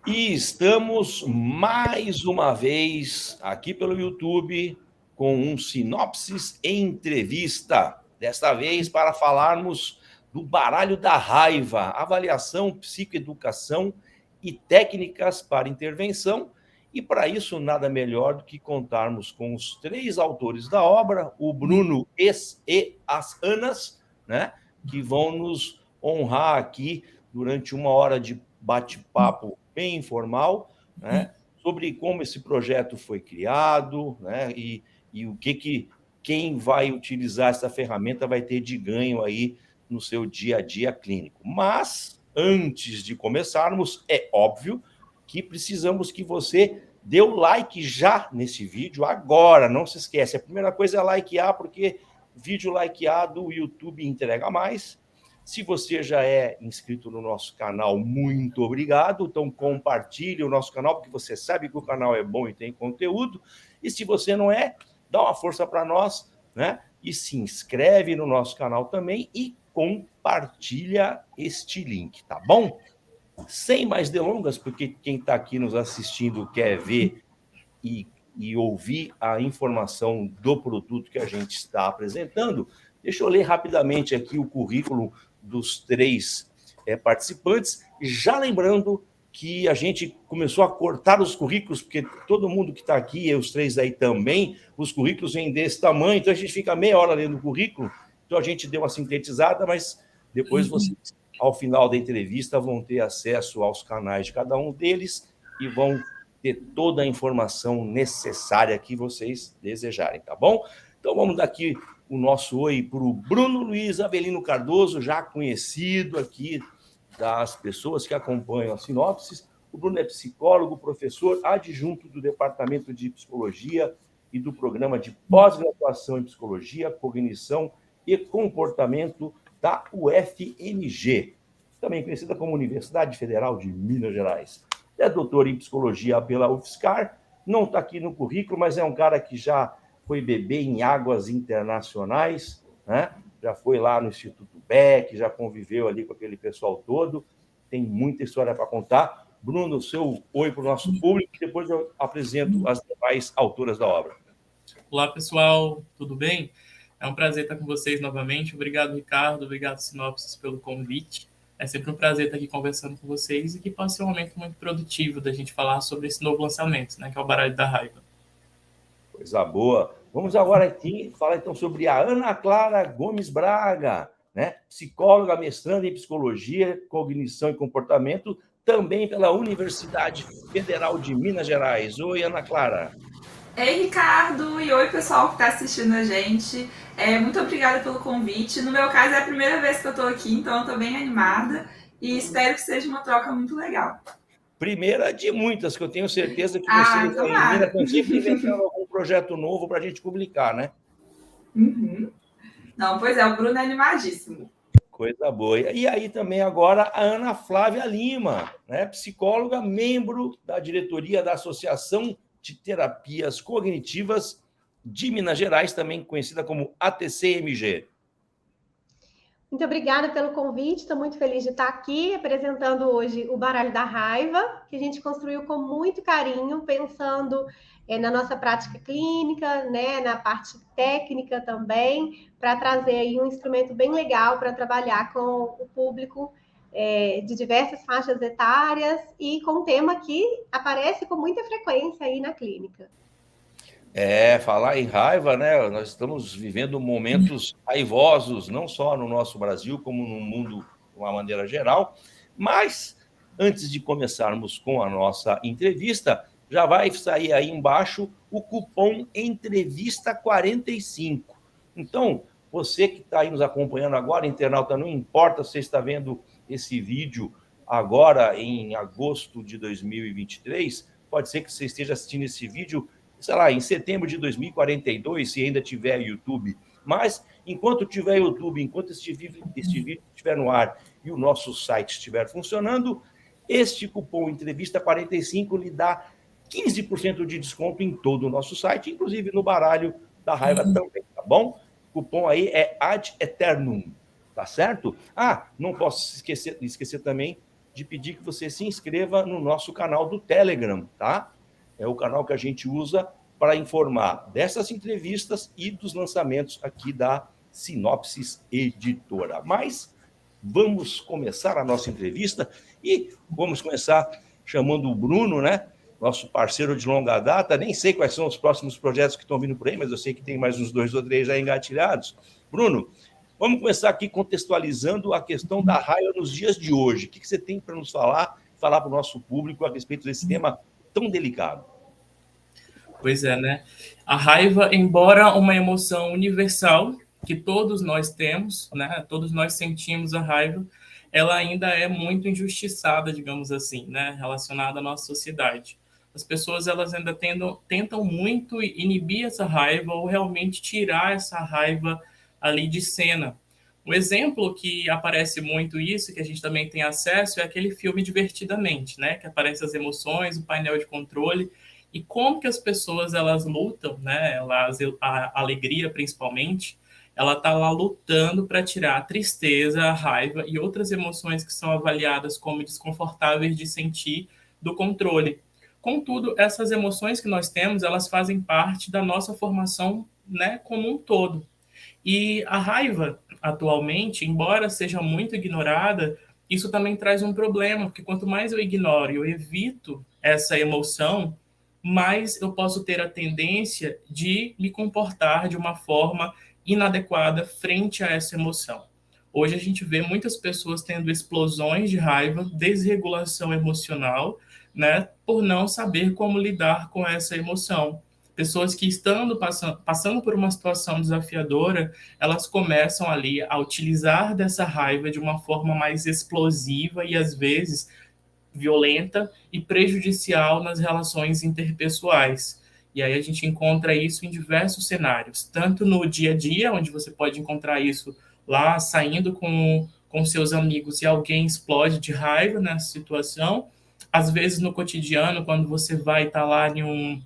E estamos mais uma vez aqui pelo YouTube com um Sinopses Entrevista. Desta vez para falarmos do baralho da raiva, avaliação, psicoeducação e técnicas para intervenção. E para isso, nada melhor do que contarmos com os três autores da obra, o Bruno e as Anas, né, que vão nos honrar aqui durante uma hora de bate-papo bem informal, né, sobre como esse projeto foi criado, né, e o que quem vai utilizar essa ferramenta vai ter de ganho aí no seu dia a dia clínico. Mas, antes de começarmos, é óbvio que precisamos que você dê o like já nesse vídeo, agora, não se esquece. A primeira coisa é likear, porque vídeo likeado o YouTube entrega mais. Se você já é inscrito no nosso canal, muito obrigado. Então, compartilhe o nosso canal, porque você sabe que o canal é bom e tem conteúdo. E se você não é, dá uma força para nós, né? E se inscreve no nosso canal também e compartilha este link, tá bom? Sem mais delongas, porque quem está aqui nos assistindo quer ver e ouvir a informação do produto que a gente está apresentando, deixa eu ler rapidamente aqui o currículo dos três participantes, já lembrando que a gente começou a cortar os currículos, porque todo mundo que está aqui, e os três aí também, os currículos vêm desse tamanho, então a gente fica meia hora lendo o currículo, então a gente deu uma sintetizada, mas depois vocês, ao final da entrevista, vão ter acesso aos canais de cada um deles e vão ter toda a informação necessária que vocês desejarem, tá bom? Então vamos dar aqui o nosso oi para o Bruno Luiz Avelino Cardoso, já conhecido aqui das pessoas que acompanham a Sinopses. O Bruno é psicólogo, professor adjunto do Departamento de Psicologia e do Programa de Pós-Graduação em Psicologia, Cognição e Comportamento da UFMG, também conhecida como Universidade Federal de Minas Gerais. É doutor em psicologia pela UFSCar, não está aqui no currículo, mas é um cara que já foi bebê em águas internacionais, né? Já foi lá no Instituto Beck, já conviveu ali com aquele pessoal todo, tem muita história para contar. Bruno, seu oi para o nosso público, e depois eu apresento as demais autoras da obra. Olá, pessoal, tudo bem? É um prazer estar com vocês novamente. Obrigado, Ricardo, obrigado, Sinopses, pelo convite. É sempre um prazer estar aqui conversando com vocês e que pode ser um momento muito produtivo da gente falar sobre esse novo lançamento, né, que é o Baralho da Raiva. Coisa boa. Vamos agora aqui falar então sobre a Ana Clara Gomes Braga, né? Psicóloga, mestranda em Psicologia, Cognição e Comportamento, também pela Universidade Federal de Minas Gerais. Oi, Ana Clara. Ei, Ricardo, e oi, pessoal que está assistindo a gente. Muito obrigada pelo convite. No meu caso, é a primeira vez que eu estou aqui, então eu estou bem animada e espero que seja uma troca muito legal. Primeira de muitas, que eu tenho certeza que vocês aí em Minas estão sempre inventando algum projeto novo para a gente publicar, né? Uhum. Não, pois é, o Bruno é animadíssimo. Coisa boa. E aí também agora a Ana Flávia Lima, né? Psicóloga, membro da diretoria da Associação de Terapias Cognitivas de Minas Gerais, também conhecida como ATCMG. Muito obrigada pelo convite, estou muito feliz de estar aqui apresentando hoje o Baralho da Raiva, que a gente construiu com muito carinho, pensando na nossa prática clínica, né, na parte técnica também, para trazer aí um instrumento bem legal para trabalhar com o público de diversas faixas etárias e com um tema que aparece com muita frequência aí na clínica. Falar em raiva, né? Nós estamos vivendo momentos raivosos, não só no nosso Brasil, como no mundo de uma maneira geral. Mas, antes de começarmos com a nossa entrevista, já vai sair aí embaixo o cupom Entrevista45. Então, você que está aí nos acompanhando agora, internauta, não importa se você está vendo esse vídeo agora em agosto de 2023, pode ser que você esteja assistindo esse vídeo sei lá, em setembro de 2042, se ainda tiver YouTube. Mas, enquanto tiver YouTube, enquanto este vídeo estiver no ar e o nosso site estiver funcionando, este cupom Entrevista 45 lhe dá 15% de desconto em todo o nosso site, inclusive no Baralho da Raiva também, tá bom? O cupom aí é Ad Eternum, tá certo? Não posso esquecer também de pedir que você se inscreva no nosso canal do Telegram, tá? É o canal que a gente usa para informar dessas entrevistas e dos lançamentos aqui da Sinopsis Editora. Mas vamos começar a nossa entrevista e vamos começar chamando o Bruno, né? Nosso parceiro de longa data. Nem sei quais são os próximos projetos que estão vindo por aí, mas eu sei que tem mais uns 2 ou 3 já engatilhados. Bruno, vamos começar aqui contextualizando a questão da raiva nos dias de hoje. O que você tem para nos falar para o nosso público a respeito desse tema tão delicado? Pois é, né? A raiva, embora uma emoção universal que todos nós temos, né? Todos nós sentimos a raiva, ela ainda é muito injustiçada, digamos assim, né? Relacionada à nossa sociedade. As pessoas elas ainda tentam muito inibir essa raiva ou realmente tirar essa raiva ali de cena. Um exemplo que aparece muito isso, que a gente também tem acesso, é aquele filme Divertidamente, né? Que aparece as emoções, o painel de controle e como que as pessoas elas lutam, né? A alegria principalmente, ela está lá lutando para tirar a tristeza, a raiva e outras emoções que são avaliadas como desconfortáveis de sentir do controle. Contudo, essas emoções que nós temos, elas fazem parte da nossa formação, né, como um todo. E a raiva, atualmente, embora seja muito ignorada, isso também traz um problema, porque quanto mais eu ignoro e eu evito essa emoção, mais eu posso ter a tendência de me comportar de uma forma inadequada frente a essa emoção. Hoje a gente vê muitas pessoas tendo explosões de raiva, desregulação emocional, né, por não saber como lidar com essa emoção. Pessoas que passando por uma situação desafiadora, elas começam ali a utilizar dessa raiva de uma forma mais explosiva e às vezes violenta e prejudicial nas relações interpessoais. E aí a gente encontra isso em diversos cenários, tanto no dia a dia, onde você pode encontrar isso lá saindo com seus amigos e alguém explode de raiva nessa situação, às vezes no cotidiano, quando você vai estar lá em um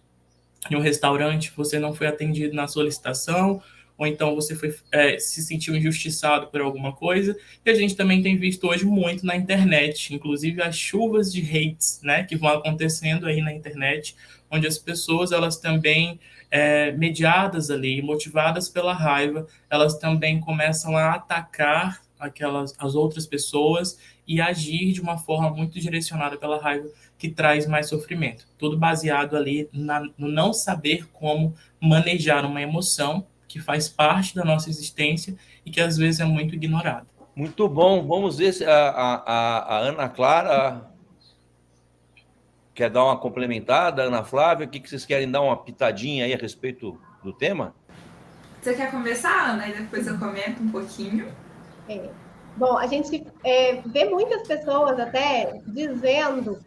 restaurante, você não foi atendido na solicitação, ou então você se sentiu injustiçado por alguma coisa, e a gente também tem visto hoje muito na internet, inclusive as chuvas de hates, né, que vão acontecendo aí na internet, onde as pessoas, elas também, mediadas ali, motivadas pela raiva, elas também começam a atacar as outras pessoas e agir de uma forma muito direcionada pela raiva, que traz mais sofrimento. Tudo baseado ali no não saber como manejar uma emoção que faz parte da nossa existência e que às vezes é muito ignorada. Muito bom. Vamos ver se a Ana Clara quer dar uma complementada, Ana Flávia, o que vocês querem dar uma pitadinha aí a respeito do tema? Você quer começar, Ana, e depois eu comento um pouquinho? Bom, a gente vê muitas pessoas até dizendo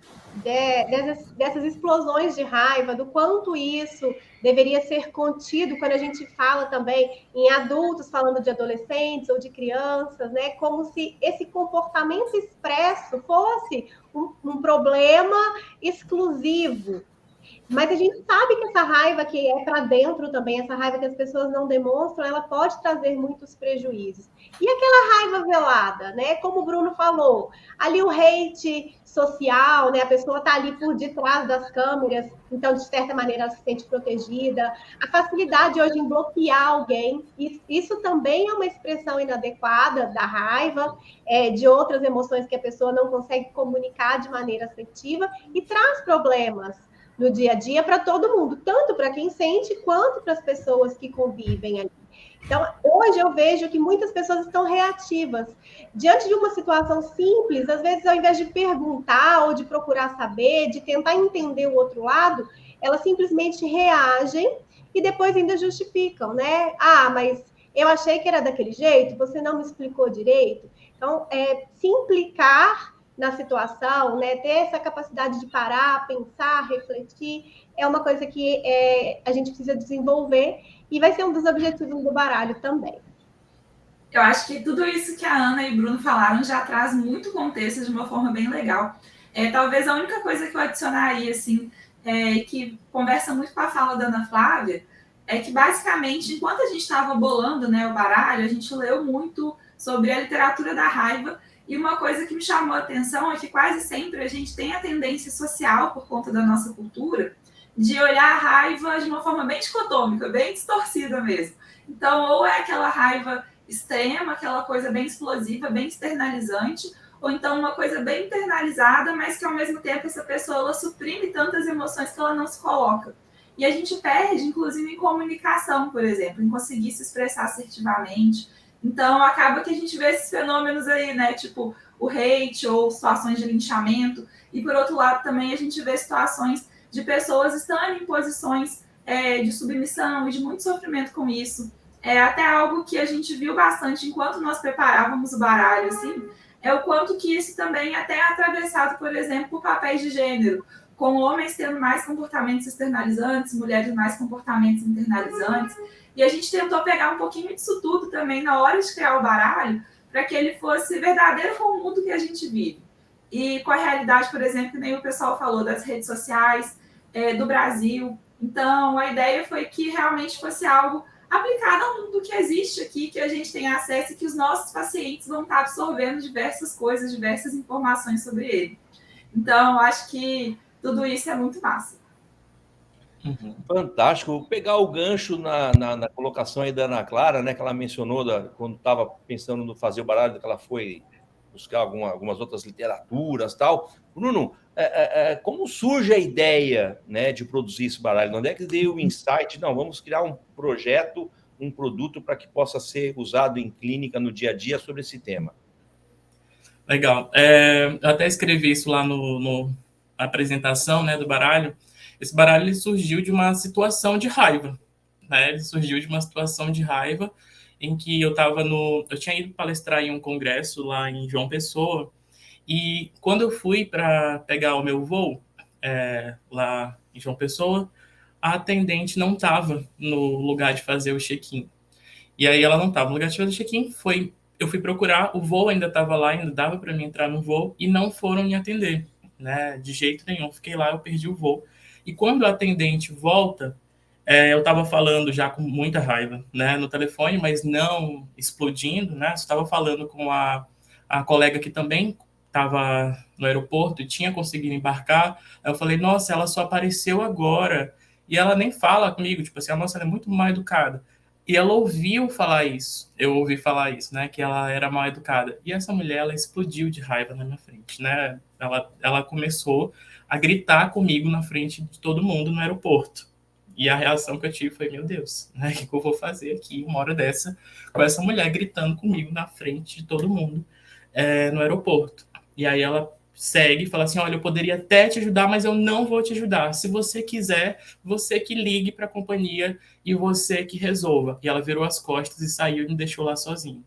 dessas explosões de raiva, do quanto isso deveria ser contido quando a gente fala também em adultos, falando de adolescentes ou de crianças, né? Como se esse comportamento expresso fosse um problema exclusivo. Mas a gente sabe que essa raiva que é para dentro também, essa raiva que as pessoas não demonstram, ela pode trazer muitos prejuízos. E aquela raiva velada, né? Como o Bruno falou, ali o hate social, né? A pessoa está ali por detrás das câmeras, então, de certa maneira, ela se sente protegida. A facilidade hoje em bloquear alguém, isso também é uma expressão inadequada da raiva, de outras emoções que a pessoa não consegue comunicar de maneira assertiva e traz problemas no dia a dia para todo mundo, tanto para quem sente quanto para as pessoas que convivem ali. Então, hoje eu vejo que muitas pessoas estão reativas. Diante de uma situação simples, às vezes, ao invés de perguntar ou de procurar saber, de tentar entender o outro lado, elas simplesmente reagem e depois ainda justificam, né? Ah, mas eu achei que era daquele jeito, você não me explicou direito. Então, se implicar na situação, né? Ter essa capacidade de parar, pensar, refletir, é uma coisa que a gente precisa desenvolver e vai ser um dos objetivos do baralho também. Eu acho que tudo isso que a Ana e o Bruno falaram já traz muito contexto de uma forma bem legal. Talvez a única coisa que eu adicionaria, assim, que conversa muito com a fala da Ana Flávia, é que basicamente, enquanto a gente estava bolando, né, o baralho, a gente leu muito sobre a literatura da raiva E uma coisa que me chamou a atenção é que quase sempre a gente tem a tendência social, por conta da nossa cultura, de olhar a raiva de uma forma bem dicotômica, bem distorcida mesmo. Então, ou é aquela raiva extrema, aquela coisa bem explosiva, bem externalizante, ou então uma coisa bem internalizada, mas que ao mesmo tempo essa pessoa ela suprime tantas emoções que ela não se coloca. E a gente perde, inclusive, em comunicação, por exemplo, em conseguir se expressar assertivamente. Então, acaba que a gente vê esses fenômenos aí, né? Tipo, o hate ou situações de linchamento. E, por outro lado, também a gente vê situações de pessoas estando em posições de submissão e de muito sofrimento com isso. É até algo que a gente viu bastante enquanto nós preparávamos o baralho, assim, é o quanto que isso também até é atravessado, por exemplo, por papéis de gênero, com homens tendo mais comportamentos externalizantes, mulheres mais comportamentos internalizantes. E a gente tentou pegar um pouquinho disso tudo também na hora de criar o baralho, para que ele fosse verdadeiro com o mundo que a gente vive. E com a realidade, por exemplo, que nem o pessoal falou, das redes sociais, do Brasil. Então, a ideia foi que realmente fosse algo aplicado ao mundo que existe aqui, que a gente tem acesso e que os nossos pacientes vão estar absorvendo diversas coisas, diversas informações sobre ele. Então, acho que tudo isso é muito massa. Fantástico. Vou pegar o gancho na colocação aí da Ana Clara, né, que ela mencionou quando estava pensando no fazer o baralho, que ela foi buscar algumas outras literaturas e tal. Bruno, como surge a ideia, né, de produzir esse baralho? Onde é que veio o insight? Não, vamos criar um projeto, um produto para que possa ser usado em clínica no dia a dia sobre esse tema. Legal. Eu até escrevi isso lá na apresentação, né, do baralho. Esse baralho ele surgiu de uma situação de raiva, né? Ele surgiu de uma situação de raiva em que eu tinha ido palestrar em um congresso lá em João Pessoa, e quando eu fui para pegar o meu voo lá em João Pessoa, a atendente não estava no lugar de fazer o check-in. E aí ela não estava no lugar de fazer o check-in, eu fui procurar, o voo ainda estava lá, ainda dava para mim entrar no voo, e não foram me atender, né? De jeito nenhum. Fiquei lá, eu perdi o voo. E quando o atendente volta, eu estava falando já com muita raiva, né, no telefone, mas não explodindo, né? Estava falando com a colega que também estava no aeroporto e tinha conseguido embarcar. Aí eu falei, nossa, ela só apareceu agora. E ela nem fala comigo, tipo assim, a moça ela é muito mal educada. E ela ouviu falar isso, eu ouvi falar isso, né, que ela era mal educada. E essa mulher, ela explodiu de raiva na minha frente, né? Ela começou a gritar comigo na frente de todo mundo no aeroporto. E a reação que eu tive foi, meu Deus, né, o que eu vou fazer aqui uma hora dessa com essa mulher gritando comigo na frente de todo mundo no aeroporto. E aí ela segue e fala assim, olha, eu poderia até te ajudar, mas eu não vou te ajudar. Se você quiser, você que ligue para a companhia e você que resolva. E ela virou as costas e saiu e me deixou lá sozinho.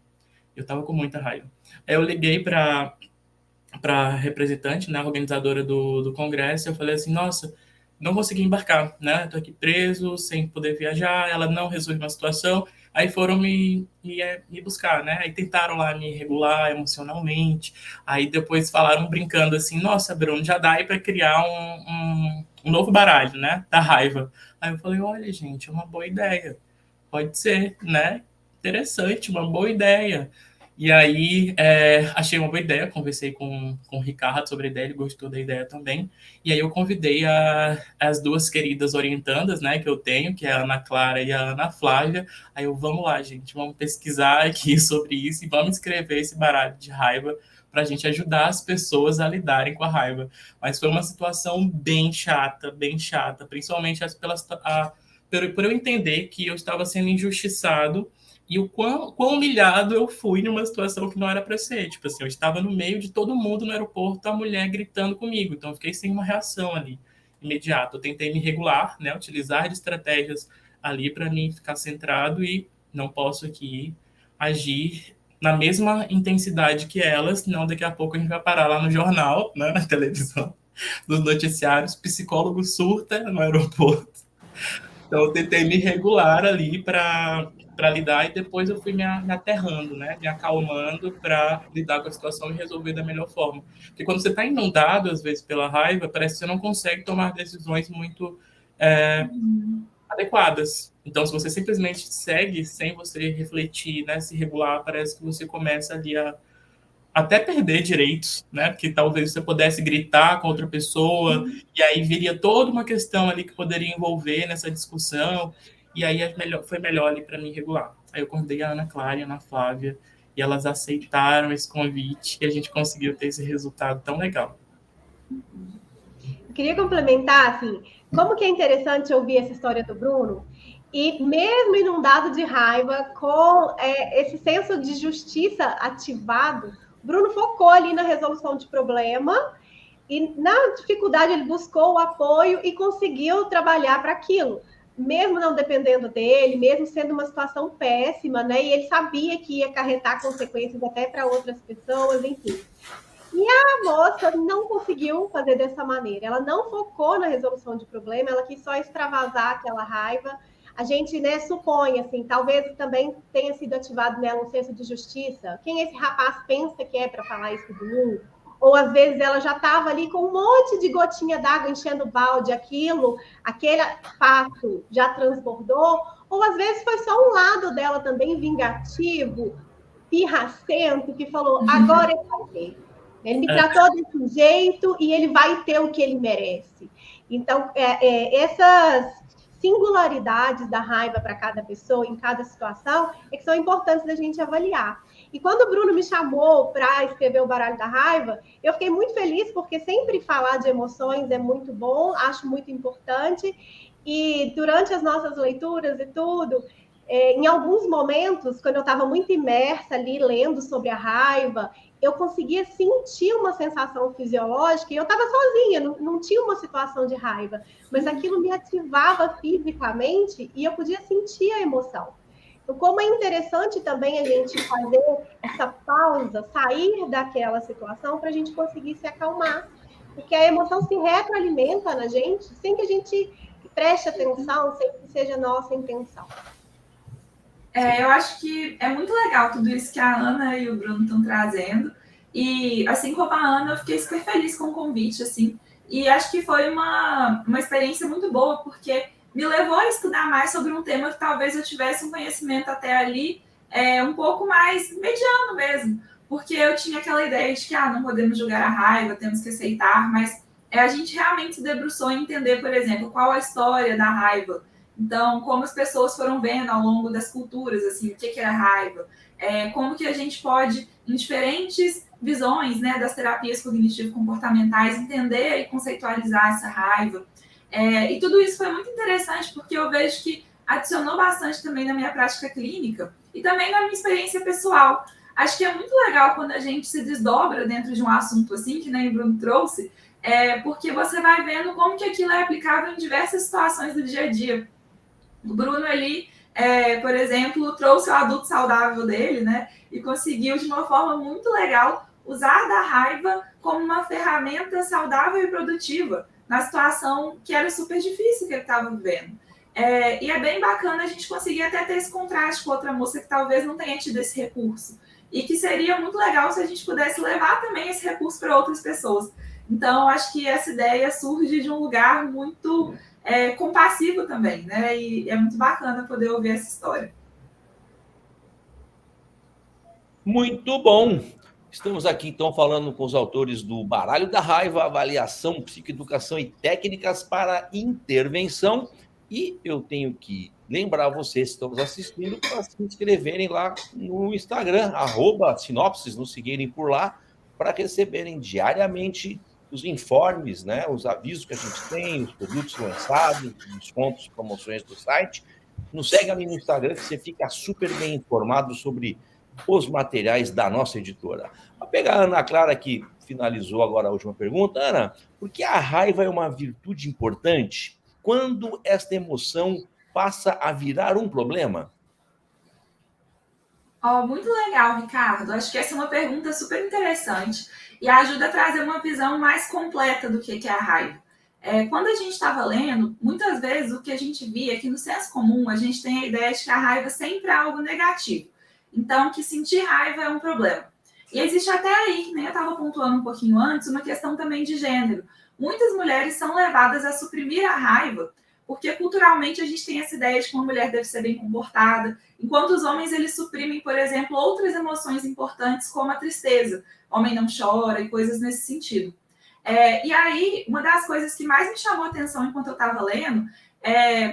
Eu estava com muita raiva. Aí eu liguei para a representante, né, organizadora do congresso, eu falei assim, nossa, não consegui embarcar, né, tô aqui preso, sem poder viajar, ela não resolve uma situação, aí foram me buscar, né, aí tentaram lá me regular emocionalmente, aí depois falaram brincando assim, nossa, Bruno, já dá aí para criar um novo baralho, né, da raiva. Aí eu falei, olha, gente, é uma boa ideia, pode ser, né, interessante, uma boa ideia. E aí, achei uma boa ideia, conversei com o Ricardo sobre a ideia, ele gostou da ideia também. E aí eu convidei as duas queridas orientandas, né, que eu tenho, que é a Ana Clara e a Ana Flávia. Aí vamos lá, gente, vamos pesquisar aqui sobre isso e vamos escrever esse baralho de raiva para a gente ajudar as pessoas a lidarem com a raiva. Mas foi uma situação bem chata, principalmente por eu entender que eu estava sendo injustiçado e o quão humilhado eu fui numa situação que não era para ser. Tipo assim, eu estava no meio de todo mundo no aeroporto, a mulher gritando comigo. Então, eu fiquei sem uma reação ali, imediata. Eu tentei me regular, né, utilizar de estratégias ali para mim ficar centrado e não posso aqui agir na mesma intensidade que elas, senão daqui a pouco a gente vai parar lá no jornal, né, na televisão, nos noticiários, psicólogo surta no aeroporto. Então, eu tentei me regular ali para lidar e depois eu fui me aterrando, né? Me acalmando para lidar com a situação e resolver da melhor forma. Porque quando você está inundado, às vezes, pela raiva, parece que você não consegue tomar decisões muito adequadas. Então, se você simplesmente segue sem você refletir, né, se regular, parece que você começa ali até perder direitos, né? Porque talvez você pudesse gritar com outra pessoa, e aí viria toda uma questão ali que poderia envolver nessa discussão, e aí foi melhor ali para mim regular. Aí eu convidei a Ana Clara e a Ana Flávia, e elas aceitaram esse convite, e a gente conseguiu ter esse resultado tão legal. Eu queria complementar, assim, como que é interessante ouvir essa história do Bruno, e mesmo inundado de raiva, com esse senso de justiça ativado, Bruno focou ali na resolução de problema e na dificuldade ele buscou o apoio e conseguiu trabalhar para aquilo, mesmo não dependendo dele, mesmo sendo uma situação péssima, né? E ele sabia que ia acarretar consequências até para outras pessoas, enfim. E a moça não conseguiu fazer dessa maneira. Ela não focou na resolução de problema, ela quis só extravasar aquela raiva. A gente, né, supõe, assim, talvez também tenha sido ativado nela um senso de justiça. Quem esse rapaz pensa que é para falar isso do mundo? Ou às vezes ela já estava ali com um monte de gotinha d'água enchendo o balde, aquele fato já transbordou. Ou às vezes foi só um lado dela também vingativo, pirracento, que falou, agora ele vai ter. Ele me tratou desse jeito e ele vai ter o que ele merece. Então, essas singularidades da raiva para cada pessoa, em cada situação, que são importantes da gente avaliar. E quando o Bruno me chamou para escrever o Baralho da Raiva, eu fiquei muito feliz, porque sempre falar de emoções é muito bom, acho muito importante. E durante as nossas leituras e tudo, em alguns momentos, quando eu estava muito imersa ali, lendo sobre a raiva, eu conseguia sentir uma sensação fisiológica, e eu estava sozinha, não tinha uma situação de raiva, mas aquilo me ativava fisicamente e eu podia sentir a emoção. Então, como é interessante também a gente fazer essa pausa, sair daquela situação para a gente conseguir se acalmar, porque a emoção se retroalimenta na gente sem que a gente preste atenção, sem que seja nossa intenção. Eu acho que é muito legal tudo isso que a Ana e o Bruno estão trazendo. E, assim como a Ana, eu fiquei super feliz com o convite, assim. E acho que foi uma experiência muito boa, porque me levou a estudar mais sobre um tema que talvez eu tivesse um conhecimento até ali um pouco mais mediano mesmo. Porque eu tinha aquela ideia de que não podemos julgar a raiva, temos que aceitar, mas a gente realmente se debruçou em entender, por exemplo, qual a história da raiva. Então, como as pessoas foram vendo ao longo das culturas, assim, o que é a raiva, como que a gente pode, em diferentes visões, né, das terapias cognitivo-comportamentais, entender e conceitualizar essa raiva. E tudo isso foi muito interessante, porque eu vejo que adicionou bastante também na minha prática clínica e também na minha experiência pessoal. Acho que é muito legal quando a gente se desdobra dentro de um assunto assim, que nem o Bruno trouxe, porque você vai vendo como que aquilo é aplicável em diversas situações do dia a dia. O Bruno ali, por exemplo, trouxe o adulto saudável dele, né? E conseguiu, de uma forma muito legal, usar da raiva como uma ferramenta saudável e produtiva na situação que era super difícil que ele estava vivendo. E é bem bacana a gente conseguir até ter esse contraste com outra moça que talvez não tenha tido esse recurso. E que seria muito legal se a gente pudesse levar também esse recurso para outras pessoas. Então, acho que essa ideia surge de um lugar muito compassivo também, né? E é muito bacana poder ouvir essa história. Muito bom! Estamos aqui, então, falando com os autores do Baralho da Raiva, Avaliação, Psicoeducação e Técnicas para Intervenção. E eu tenho que lembrar vocês que estão nos assistindo para se inscreverem lá no Instagram, @sinopses, nos seguirem por lá, para receberem diariamente os informes, né, os avisos que a gente tem, os produtos lançados, descontos, promoções do site. Nos segue ali no Instagram, que você fica super bem informado sobre os materiais da nossa editora. Vou pegar a Ana Clara, que finalizou agora a última pergunta. Ana, por que a raiva é uma virtude importante quando esta emoção passa a virar um problema? Muito legal, Ricardo. Acho que essa é uma pergunta super interessante e ajuda a trazer uma visão mais completa do que é a raiva. Quando a gente estava lendo, muitas vezes o que a gente via é que no senso comum a gente tem a ideia de que a raiva sempre é algo negativo. Então, que sentir raiva é um problema. E existe até aí, que nem eu estava pontuando um pouquinho antes, uma questão também de gênero. Muitas mulheres são levadas a suprimir a raiva porque culturalmente a gente tem essa ideia de que uma mulher deve ser bem comportada, enquanto os homens eles suprimem, por exemplo, outras emoções importantes, como a tristeza. Homem não chora e coisas nesse sentido. E aí, uma das coisas que mais me chamou a atenção enquanto eu estava lendo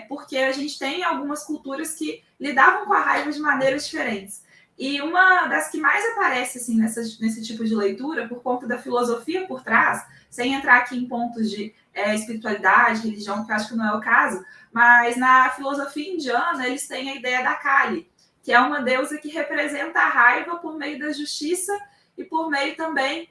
porque a gente tem algumas culturas que lidavam com a raiva de maneiras diferentes. E uma das que mais aparece assim, nesse tipo de leitura, por conta da filosofia por trás, sem entrar aqui em pontos de espiritualidade, religião, que eu acho que não é o caso, mas na filosofia indiana eles têm a ideia da Kali, que é uma deusa que representa a raiva por meio da justiça e por meio também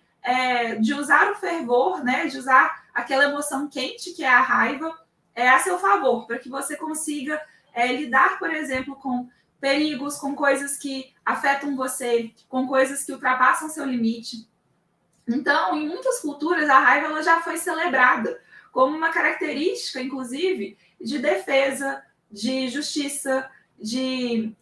de usar o fervor, né, de usar aquela emoção quente que é a raiva a seu favor, para que você consiga lidar, por exemplo, com perigos, com coisas que afetam você, com coisas que ultrapassam seu limite. Então, em muitas culturas, a raiva ela já foi celebrada como uma característica, inclusive, de defesa, de justiça, de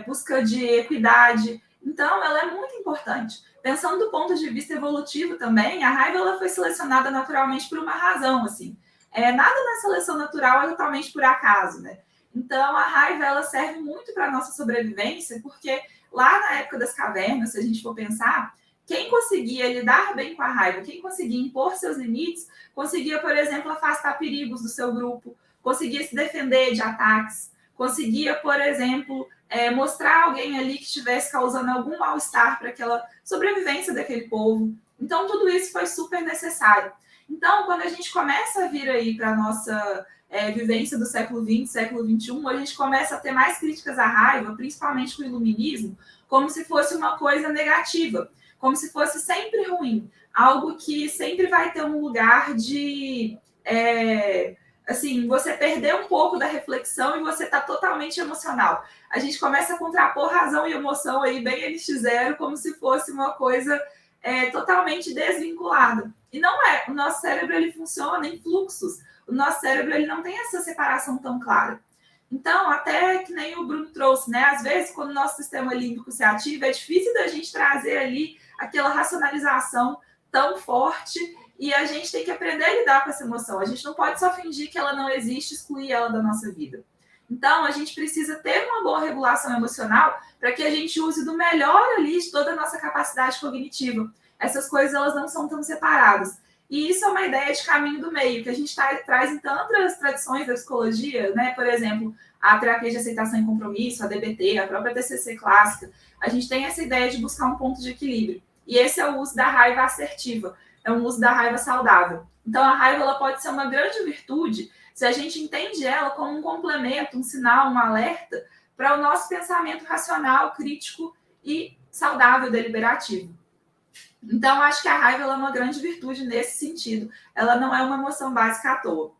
busca de equidade. Então, ela é muito importante. Pensando do ponto de vista evolutivo também, a raiva ela foi selecionada naturalmente por uma razão, assim. Nada na seleção natural é totalmente por acaso, né? Então, a raiva ela serve muito para a nossa sobrevivência, porque lá na época das cavernas, se a gente for pensar, quem conseguia lidar bem com a raiva, quem conseguia impor seus limites, conseguia, por exemplo, afastar perigos do seu grupo, conseguia se defender de ataques, conseguia, por exemplo, mostrar alguém ali que estivesse causando algum mal-estar para aquela sobrevivência daquele povo. Então, tudo isso foi super necessário. Então, quando a gente começa a vir aí para a nossa vivência do século XX, século XXI, a gente começa a ter mais críticas à raiva, principalmente com o iluminismo, como se fosse uma coisa negativa, como se fosse sempre ruim, algo que sempre vai ter um lugar de assim, você perder um pouco da reflexão e você está totalmente emocional. A gente começa a contrapor razão e emoção aí bem NX0, como se fosse uma coisa totalmente desvinculada. E não é. O nosso cérebro ele funciona em fluxos. O nosso cérebro ele não tem essa separação tão clara. Então, até que nem o Bruno trouxe, né? Às vezes, quando o nosso sistema límbico se ativa, é difícil da gente trazer ali aquela racionalização tão forte e a gente tem que aprender a lidar com essa emoção. A gente não pode só fingir que ela não existe, excluir ela da nossa vida. Então, a gente precisa ter uma boa regulação emocional para que a gente use do melhor ali de toda a nossa capacidade cognitiva. Essas coisas, elas não são tão separadas. E isso é uma ideia de caminho do meio, que a gente traz em tantas tradições da psicologia, né? Por exemplo, a terapia de aceitação e compromisso, a DBT, a própria TCC clássica. A gente tem essa ideia de buscar um ponto de equilíbrio. E esse é o uso da raiva assertiva, é um uso da raiva saudável. Então, a raiva ela pode ser uma grande virtude se a gente entende ela como um complemento, um sinal, um alerta para o nosso pensamento racional, crítico e saudável, deliberativo. Então, acho que a raiva ela é uma grande virtude nesse sentido. Ela não é uma emoção básica à toa.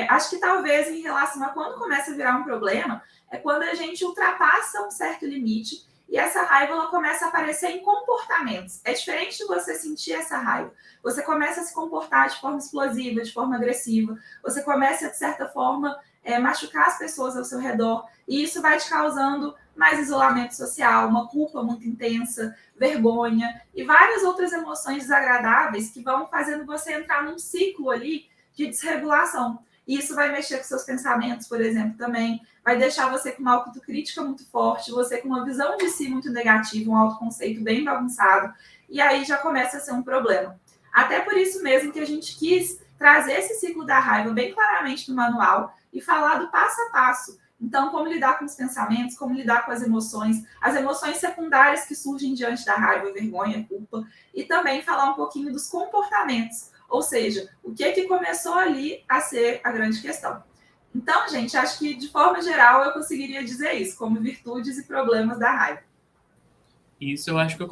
Acho que talvez em relação a quando começa a virar um problema, é quando a gente ultrapassa um certo limite e essa raiva ela começa a aparecer em comportamentos. É diferente de você sentir essa raiva. Você começa a se comportar de forma explosiva, de forma agressiva. Você começa, de certa forma, machucar as pessoas ao seu redor. E isso vai te causando mais isolamento social, uma culpa muito intensa, vergonha e várias outras emoções desagradáveis que vão fazendo você entrar num ciclo ali de desregulação. E isso vai mexer com seus pensamentos, por exemplo, também. Vai deixar você com uma autocrítica muito forte, você com uma visão de si muito negativa, um autoconceito bem bagunçado. E aí já começa a ser um problema. Até por isso mesmo que a gente quis trazer esse ciclo da raiva bem claramente no manual e falar do passo a passo. Então, como lidar com os pensamentos, como lidar com as emoções secundárias que surgem diante da raiva, vergonha, culpa, e também falar um pouquinho dos comportamentos, ou seja, o que começou ali a ser a grande questão. Então, gente, acho que de forma geral eu conseguiria dizer isso, como virtudes e problemas da raiva. Isso eu acho que eu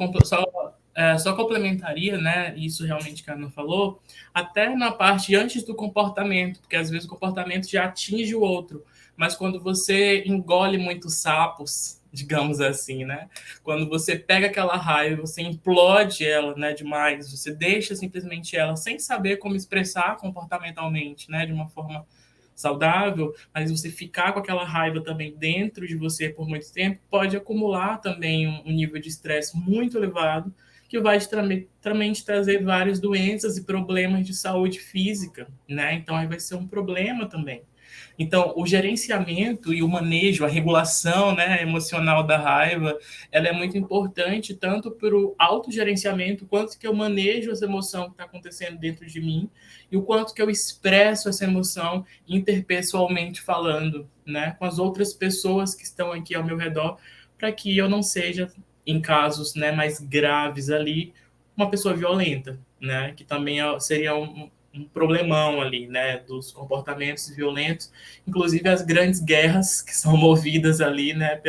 só complementaria, né? Isso realmente que a Ana falou, até na parte antes do comportamento, porque às vezes o comportamento já atinge o outro, mas quando você engole muitos sapos, digamos assim, né? Quando você pega aquela raiva, você implode ela, né, demais, você deixa simplesmente ela sem saber como expressar comportamentalmente, né, de uma forma saudável, mas você ficar com aquela raiva também dentro de você por muito tempo, pode acumular também um nível de estresse muito elevado, que vai também te trazer várias doenças e problemas de saúde física, né? Então aí vai ser um problema também. Então, o gerenciamento e o manejo, a regulação, né, emocional da raiva, ela é muito importante tanto para o autogerenciamento, quanto que eu manejo essa emoção que está acontecendo dentro de mim e o quanto que eu expresso essa emoção interpessoalmente falando, né, com as outras pessoas que estão aqui ao meu redor, para que eu não seja, em casos, né, mais graves ali, uma pessoa violenta, né, que também seria um problemão ali, né, dos comportamentos violentos, inclusive as grandes guerras que são movidas ali, né,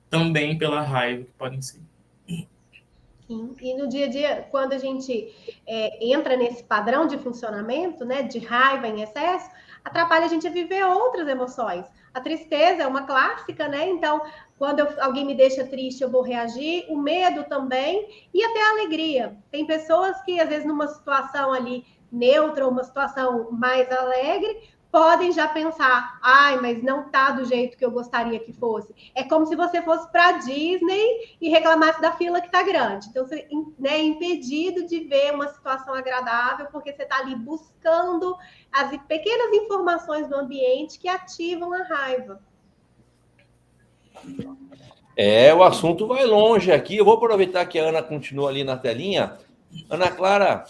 também pela raiva que podem ser. Sim. E no dia a dia, quando a gente entra nesse padrão de funcionamento, né, de raiva em excesso, atrapalha a gente a viver outras emoções. A tristeza é uma clássica, né? Então, quando alguém me deixa triste, eu vou reagir. O medo também e até a alegria. Tem pessoas que, às vezes, numa situação ali neutra, uma situação mais alegre, podem já pensar, ai, mas não tá do jeito que eu gostaria que fosse. É como se você fosse para Disney e reclamasse da fila que tá grande. Então, você é impedido de ver uma situação agradável, porque você está ali buscando as pequenas informações do ambiente que ativam a raiva. O assunto vai longe aqui. Eu vou aproveitar que a Ana continua ali na telinha. Ana Clara,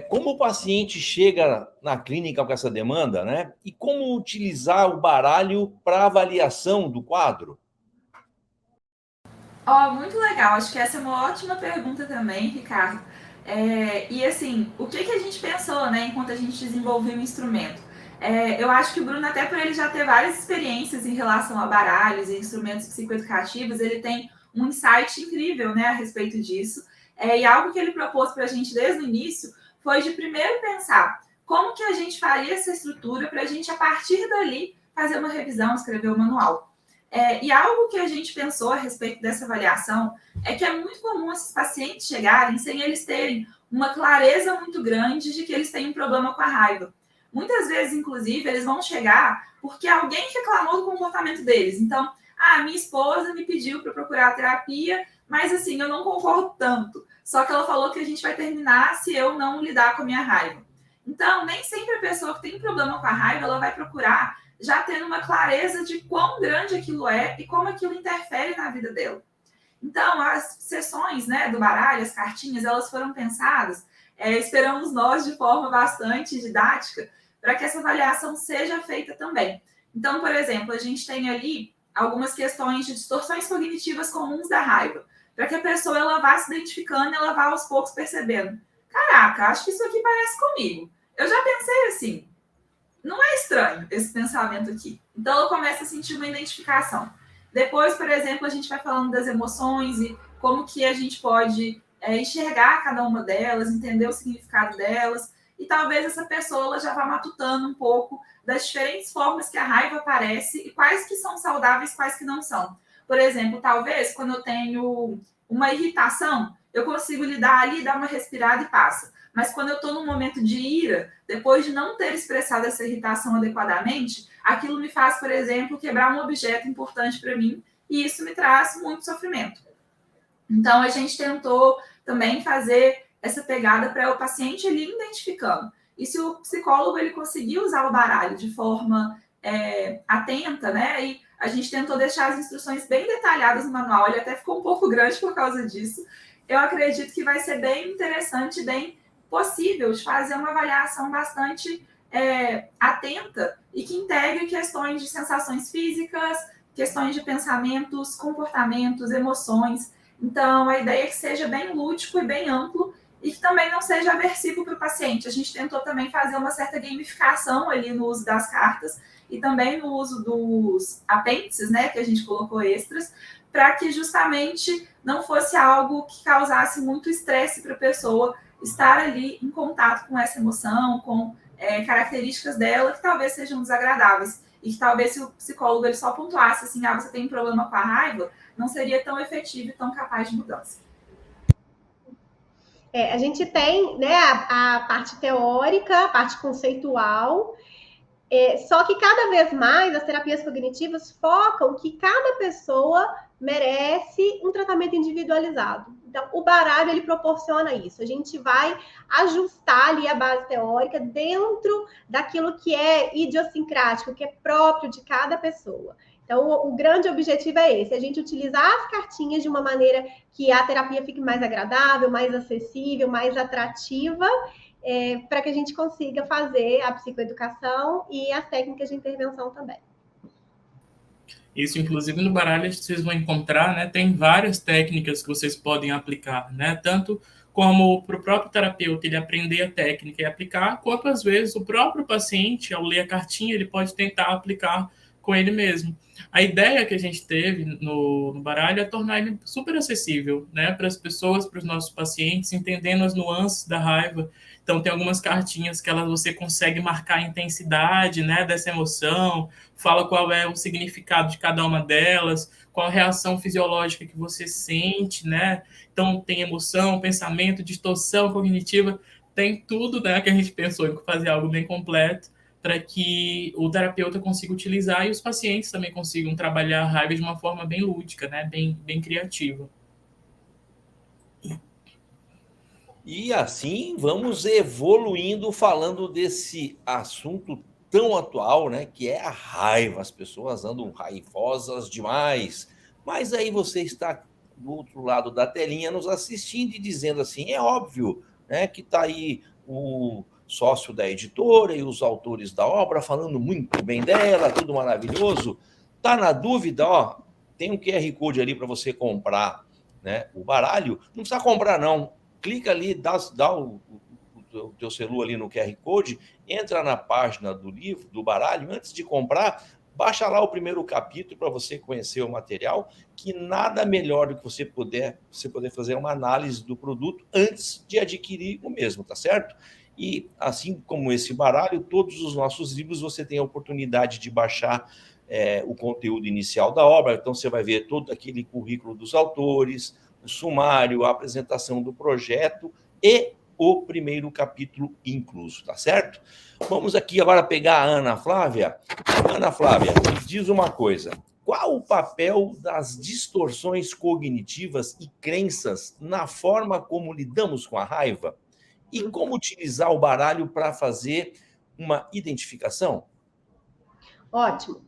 como o paciente chega na clínica com essa demanda, né? E como utilizar o baralho para avaliação do quadro? Muito legal. Acho que essa é uma ótima pergunta também, Ricardo. E assim, o que a gente pensou, né, enquanto a gente desenvolveu o instrumento? Eu acho que o Bruno, até por ele já ter várias experiências em relação a baralhos e instrumentos psicoeducativos, ele tem um insight incrível, né, a respeito disso. E algo que ele propôs para a gente desde o início foi de primeiro pensar como que a gente faria essa estrutura para a gente, a partir dali, fazer uma revisão, escrever o manual. E algo que a gente pensou a respeito dessa avaliação é que é muito comum esses pacientes chegarem sem eles terem uma clareza muito grande de que eles têm um problema com a raiva. Muitas vezes, inclusive, eles vão chegar porque alguém reclamou do comportamento deles. Então, minha esposa me pediu para procurar terapia, mas assim, eu não concordo tanto. Só que ela falou que a gente vai terminar se eu não lidar com a minha raiva. Então, nem sempre a pessoa que tem problema com a raiva, ela vai procurar já tendo uma clareza de quão grande aquilo é e como aquilo interfere na vida dela. Então, as sessões, né, do baralho, as cartinhas, elas foram pensadas, esperamos nós, de forma bastante didática, para que essa avaliação seja feita também. Então, por exemplo, a gente tem ali algumas questões de distorções cognitivas comuns da raiva, para que a pessoa ela vá se identificando e ela vá aos poucos percebendo. Caraca, acho que isso aqui parece comigo. Eu já pensei assim. Não é estranho esse pensamento aqui. Então, ela começa a sentir uma identificação. Depois, por exemplo, a gente vai falando das emoções e como que a gente pode enxergar cada uma delas, entender o significado delas. E talvez essa pessoa ela já vá matutando um pouco das diferentes formas que a raiva aparece e quais que são saudáveis, quais que não são. Por exemplo, talvez quando eu tenho uma irritação, eu consigo lidar ali, dar uma respirada e passa. Mas quando eu estou num momento de ira, depois de não ter expressado essa irritação adequadamente, aquilo me faz, por exemplo, quebrar um objeto importante para mim e isso me traz muito sofrimento. Então, a gente tentou também fazer essa pegada para o paciente ele identificando. E se o psicólogo ele conseguir usar o baralho de forma atenta, né? E a gente tentou deixar as instruções bem detalhadas no manual, ele até ficou um pouco grande por causa disso. Eu acredito que vai ser bem interessante, bem possível de fazer uma avaliação bastante atenta e que integre questões de sensações físicas, questões de pensamentos, comportamentos, emoções. Então, a ideia é que seja bem lúdico e bem amplo e que também não seja aversivo para o paciente. A gente tentou também fazer uma certa gamificação ali no uso das cartas e também no uso dos apêndices, né, que a gente colocou extras, para que justamente não fosse algo que causasse muito estresse para a pessoa estar ali em contato com essa emoção, com características dela que talvez sejam desagradáveis. E que talvez se o psicólogo ele só pontuasse assim, você tem um problema com a raiva, não seria tão efetivo e tão capaz de mudança. A gente tem, né, a parte teórica, a parte conceitual, só que cada vez mais as terapias cognitivas focam que cada pessoa merece um tratamento individualizado. Então, o baralho, ele proporciona isso. A gente vai ajustar ali a base teórica dentro daquilo que é idiosincrático, que é próprio de cada pessoa. Então, o grande objetivo é esse, a gente utilizar as cartinhas de uma maneira que a terapia fique mais agradável, mais acessível, mais atrativa, para que a gente consiga fazer a psicoeducação e as técnicas de intervenção também. Isso, inclusive, no baralho vocês vão encontrar, né? Tem várias técnicas que vocês podem aplicar, né? Tanto como para o próprio terapeuta ele aprender a técnica e aplicar, quanto às vezes o próprio paciente, ao ler a cartinha, ele pode tentar aplicar com ele mesmo. A ideia que a gente teve no baralho é tornar ele super acessível, né, para as pessoas, para os nossos pacientes, entendendo as nuances da raiva. Então, tem algumas cartinhas que você consegue marcar a intensidade, né, dessa emoção, fala qual é o significado de cada uma delas, qual a reação fisiológica que você sente, né? Então, tem emoção, pensamento, distorção cognitiva, tem tudo, né, que a gente pensou em fazer algo bem completo, para que o terapeuta consiga utilizar e os pacientes também consigam trabalhar a raiva de uma forma bem lúdica, né? Bem criativa. E assim vamos evoluindo falando desse assunto tão atual, né? Que é a raiva. As pessoas andam raivosas demais. Mas aí você está do outro lado da telinha nos assistindo e dizendo assim, é óbvio, né? Que está aí o sócio da editora e os autores da obra falando muito bem dela, tudo maravilhoso. Tá na dúvida, ó, tem um QR Code ali para você comprar, né, o baralho. Não precisa comprar, não. Clica ali, dá o teu celular ali no QR Code, entra na página do livro, do baralho, antes de comprar, baixa lá o primeiro capítulo para você conhecer o material, que nada melhor do que você poder fazer uma análise do produto antes de adquirir o mesmo, tá certo? E assim como esse baralho, todos os nossos livros você tem a oportunidade de baixar o conteúdo inicial da obra. Então você vai ver todo aquele currículo dos autores, o sumário, a apresentação do projeto e o primeiro capítulo incluso, tá certo? Vamos aqui agora pegar a Ana Flávia. Ana Flávia, me diz uma coisa. Qual o papel das distorções cognitivas e crenças na forma como lidamos com a raiva? E como utilizar o baralho para fazer uma identificação? Ótimo.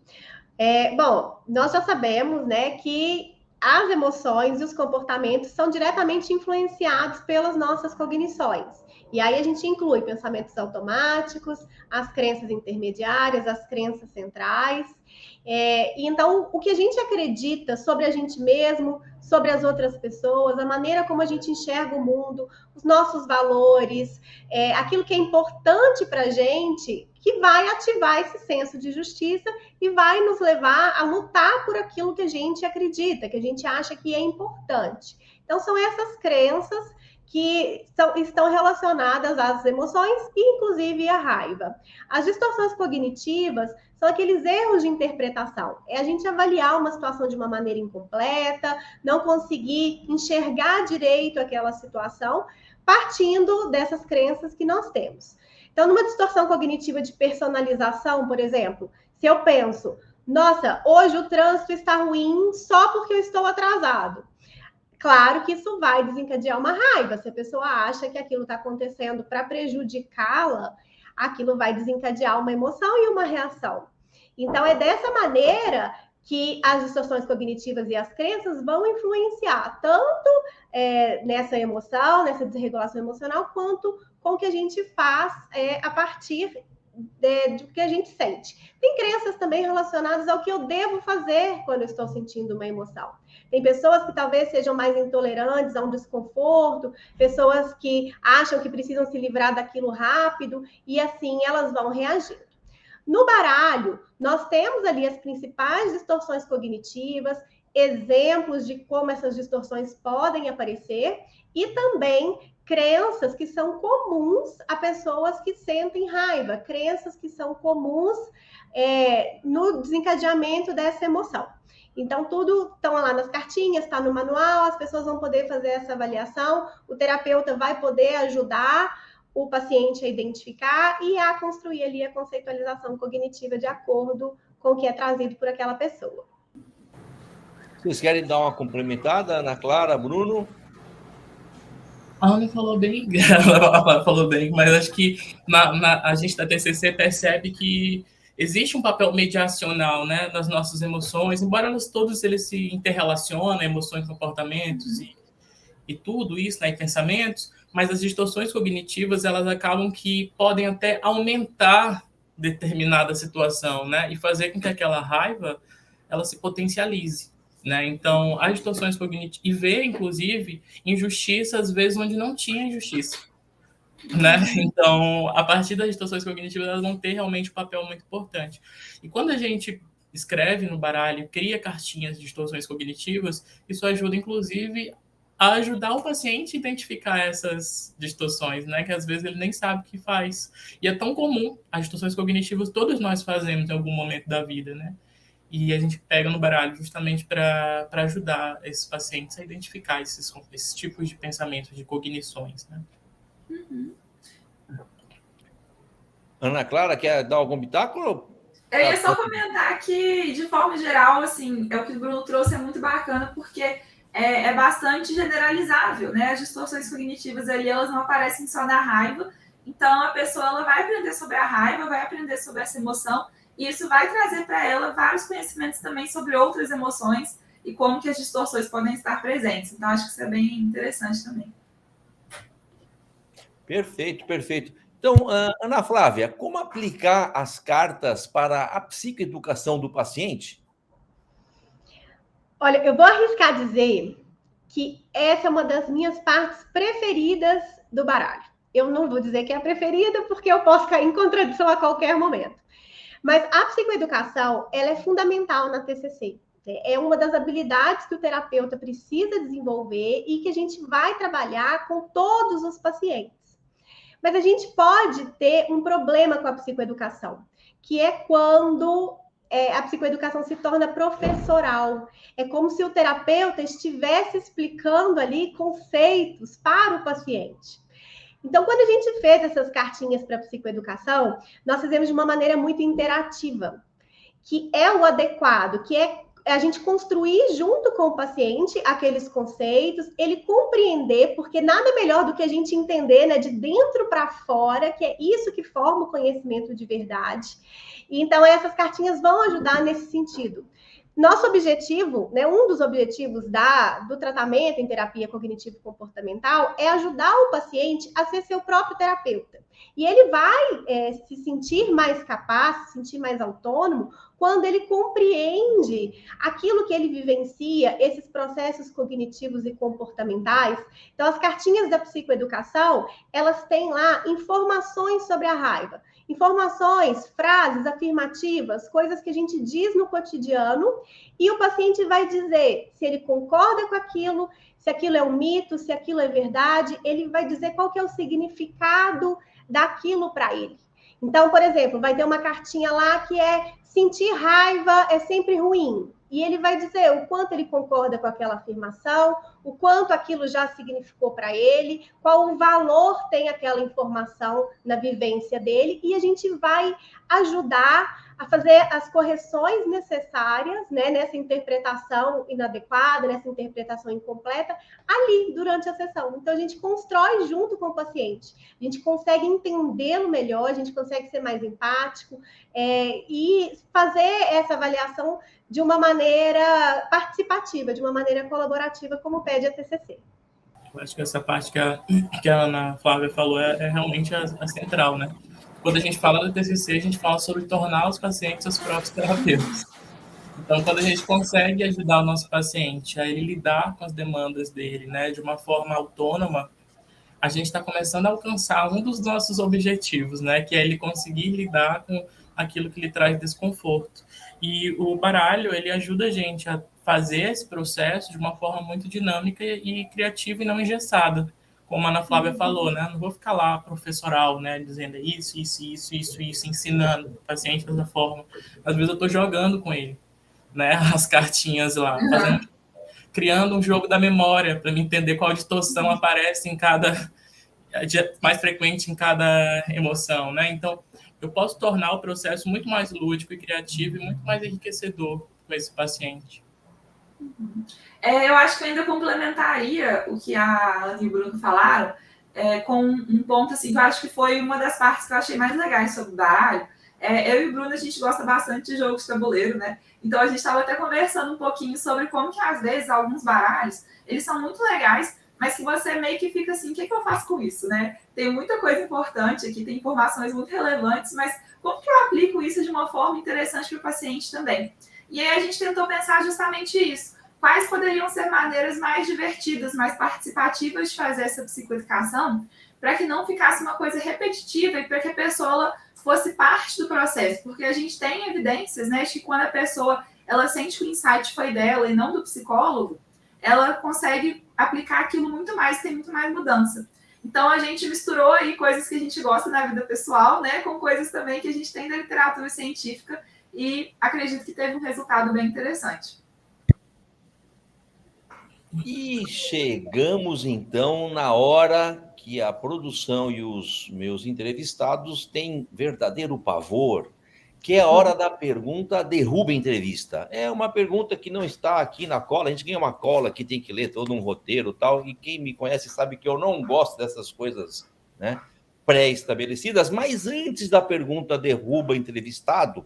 Bom, nós já sabemos, né, que as emoções e os comportamentos são diretamente influenciados pelas nossas cognições. E aí a gente inclui pensamentos automáticos, as crenças intermediárias, as crenças centrais. Então, o que a gente acredita sobre a gente mesmo, sobre as outras pessoas, a maneira como a gente enxerga o mundo, os nossos valores, aquilo que é importante para a gente, que vai ativar esse senso de justiça e vai nos levar a lutar por aquilo que a gente acredita, que a gente acha que é importante. Então, são essas crenças que estão relacionadas às emoções e, inclusive, à raiva. As distorções cognitivas são aqueles erros de interpretação. É a gente avaliar uma situação de uma maneira incompleta, não conseguir enxergar direito aquela situação, partindo dessas crenças que nós temos. Então, numa distorção cognitiva de personalização, por exemplo, se eu penso, nossa, hoje o trânsito está ruim só porque eu estou atrasado. Claro que isso vai desencadear uma raiva. Se a pessoa acha que aquilo está acontecendo para prejudicá-la, aquilo vai desencadear uma emoção e uma reação. Então, é dessa maneira que as distorções cognitivas e as crenças vão influenciar tanto nessa emoção, nessa desregulação emocional, quanto com o que a gente faz a partir do que a gente sente. Tem crenças também relacionadas ao que eu devo fazer quando eu estou sentindo uma emoção. Tem pessoas que talvez sejam mais intolerantes a um desconforto, pessoas que acham que precisam se livrar daquilo rápido, e assim elas vão reagindo. No baralho, nós temos ali as principais distorções cognitivas, exemplos de como essas distorções podem aparecer, e também crenças que são comuns a pessoas que sentem raiva, crenças que são comuns no desencadeamento dessa emoção. Então, tudo estão lá nas cartinhas, está no manual, as pessoas vão poder fazer essa avaliação, o terapeuta vai poder ajudar o paciente a identificar e a construir ali a conceitualização cognitiva de acordo com o que é trazido por aquela pessoa. Vocês querem dar uma complementada, Ana Clara, Bruno? A Ana falou bem, ela falou bem, mas acho que a gente da TCC percebe que existe um papel mediacional, né, nas nossas emoções, embora todos eles se interrelacionem, emoções, comportamentos e tudo isso, né, e pensamentos, mas as distorções cognitivas, elas acabam que podem até aumentar determinada situação, né, e fazer com que aquela raiva, ela se potencialize, né, então, as distorções cognitivas, e ver, inclusive, injustiça, às vezes, onde não tinha injustiça, né, então, a partir das distorções cognitivas, elas vão ter realmente um papel muito importante. E quando a gente escreve no baralho, cria cartinhas de distorções cognitivas, isso ajuda, inclusive, a ajudar o paciente a identificar essas distorções, né? Que às vezes ele nem sabe o que faz. E é tão comum, as distorções cognitivas todos nós fazemos em algum momento da vida, né? E a gente pega no baralho justamente para ajudar esses pacientes a identificar esses tipos de pensamentos, de cognições, né? Ana Clara, quer dar algum bitáculo? Eu ia só comentar que, de forma geral, assim, é o que o Bruno trouxe, é muito bacana, porque é bastante generalizável, né? As distorções cognitivas ali, elas não aparecem só na raiva. Então, a pessoa ela vai aprender sobre a raiva, vai aprender sobre essa emoção, e isso vai trazer para ela vários conhecimentos também sobre outras emoções e como que as distorções podem estar presentes. Então, acho que isso é bem interessante também. Perfeito, perfeito. Então, Ana Flávia, como aplicar as cartas para a psicoeducação do paciente? Olha, eu vou arriscar dizer que essa é uma das minhas partes preferidas do baralho. Eu não vou dizer que é a preferida, porque eu posso cair em contradição a qualquer momento. Mas a psicoeducação, ela é fundamental na TCC. É uma das habilidades que o terapeuta precisa desenvolver e que a gente vai trabalhar com todos os pacientes. Mas a gente pode ter um problema com a psicoeducação, que é quando a psicoeducação se torna professoral. É como se o terapeuta estivesse explicando ali conceitos para o paciente. Então, quando a gente fez essas cartinhas para a psicoeducação, nós fizemos de uma maneira muito interativa, que é o adequado, que é a gente construir junto com o paciente aqueles conceitos, ele compreender, porque nada melhor do que a gente entender, né, de dentro para fora, que é isso que forma o conhecimento de verdade. E, então, essas cartinhas vão ajudar nesse sentido. Nosso objetivo, né, um dos objetivos do tratamento em terapia cognitivo-comportamental é ajudar o paciente a ser seu próprio terapeuta. E ele vai se sentir mais capaz, se sentir mais autônomo, quando ele compreende aquilo que ele vivencia, esses processos cognitivos e comportamentais. Então, as cartinhas da psicoeducação, elas têm lá informações sobre a raiva. Informações, frases afirmativas, coisas que a gente diz no cotidiano, e o paciente vai dizer se ele concorda com aquilo, se aquilo é um mito, se aquilo é verdade, ele vai dizer qual que é o significado daquilo para ele. Então, por exemplo, vai ter uma cartinha lá que é sentir raiva é sempre ruim. E ele vai dizer o quanto ele concorda com aquela afirmação, o quanto aquilo já significou para ele, qual o valor tem aquela informação na vivência dele, e a gente vai ajudar a fazer as correções necessárias, né, nessa interpretação inadequada, nessa interpretação incompleta, ali, durante a sessão. Então, a gente constrói junto com o paciente. A gente consegue entendê-lo melhor, a gente consegue ser mais empático e fazer essa avaliação de uma maneira participativa, de uma maneira colaborativa, como pede a TCC. Eu acho que essa parte que a Ana Flávia falou é realmente a central, né? Quando a gente fala do TCC, a gente fala sobre tornar os pacientes os próprios terapeutas. Então, quando a gente consegue ajudar o nosso paciente a ele lidar com as demandas dele, né, de uma forma autônoma, a gente está começando a alcançar um dos nossos objetivos, né, que é ele conseguir lidar com aquilo que lhe traz desconforto. E o baralho, ele ajuda a gente a fazer esse processo de uma forma muito dinâmica e criativa e não engessada. Como a Ana Flávia falou, né? Não vou ficar lá professoral, né? Dizendo isso, ensinando o paciente dessa forma. Às vezes eu estou jogando com ele, né? As cartinhas lá, criando um jogo da memória para me entender qual distorção aparece em cada, mais frequente em cada emoção, né? Então, eu posso tornar o processo muito mais lúdico e criativo e muito mais enriquecedor com esse paciente. Eu acho que eu ainda complementaria o que a Ana e o Bruno falaram, com um ponto assim, que eu acho que foi uma das partes que eu achei mais legais sobre o baralho. Eu e o Bruno, a gente gosta bastante de jogos de tabuleiro, né? Então a gente estava até conversando um pouquinho sobre como que às vezes alguns baralhos, eles são muito legais, mas que você meio que fica assim, o que eu faço com isso, né? Tem muita coisa importante aqui, tem informações muito relevantes, mas como que eu aplico isso de uma forma interessante para o paciente também? E aí a gente tentou pensar justamente isso. Quais poderiam ser maneiras mais divertidas, mais participativas de fazer essa psicoeducação, para que não ficasse uma coisa repetitiva e para que a pessoa fosse parte do processo? Porque a gente tem evidências, né, de que quando a pessoa ela sente que o insight foi dela e não do psicólogo, ela consegue aplicar aquilo muito mais, tem muito mais mudança. Então a gente misturou aí coisas que a gente gosta na vida pessoal, né, com coisas também que a gente tem da literatura científica, e acredito que teve um resultado bem interessante. E chegamos então na hora que a produção e os meus entrevistados têm verdadeiro pavor, que é a hora da pergunta derruba entrevista. É uma pergunta que não está aqui na cola, a gente ganha uma cola que tem que ler todo um roteiro e tal, e quem me conhece sabe que eu não gosto dessas coisas, né, pré-estabelecidas, mas antes da pergunta derruba entrevistado,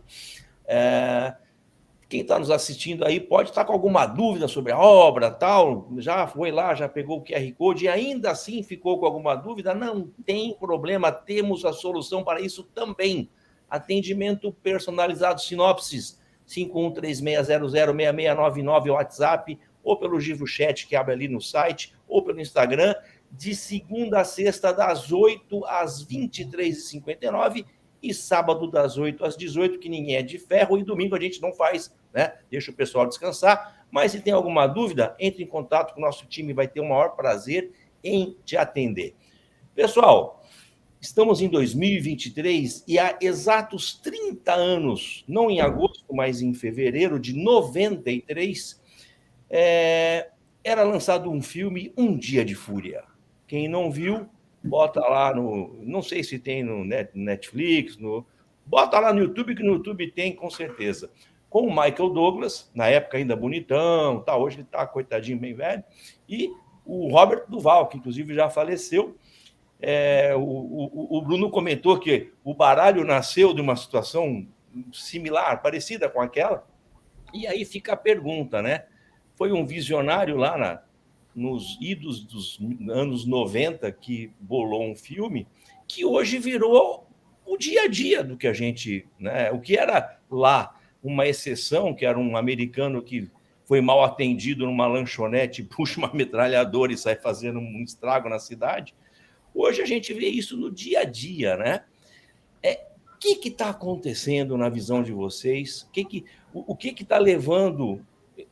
quem está nos assistindo aí pode estar com alguma dúvida sobre a obra, tal, já foi lá, já pegou o QR Code e ainda assim ficou com alguma dúvida, não tem problema, temos a solução para isso também. Atendimento personalizado Sinopsis, 5136006699 WhatsApp, ou pelo Givo Chat que abre ali no site, ou pelo Instagram, de segunda a sexta, das 8 às 23h59, e sábado das 8 às 18, que ninguém é de ferro, e domingo a gente não faz, né? Deixa o pessoal descansar. Mas se tem alguma dúvida, entre em contato com o nosso time, vai ter o maior prazer em te atender. Pessoal, estamos em 2023 e há exatos 30 anos, não em agosto, mas em fevereiro de 93, era lançado um filme, Um Dia de Fúria. Quem não viu, bota lá no... Não sei se tem no Netflix, bota lá no YouTube, que no YouTube tem, com certeza. Com o Michael Douglas, na época ainda bonitão, tá, hoje ele tá coitadinho, bem velho, e o Robert Duval, que inclusive já faleceu. O Bruno comentou que o baralho nasceu de uma situação similar, parecida com aquela, e aí fica a pergunta, né? Foi um visionário lá nos idos dos anos 90 que bolou um filme que hoje virou o dia a dia do que a gente... Né? O que era lá uma exceção, que era um americano que foi mal atendido numa lanchonete, puxa uma metralhadora e sai fazendo um estrago na cidade. Hoje a gente vê isso no dia a dia, né? O que está acontecendo na visão de vocês? O que está levando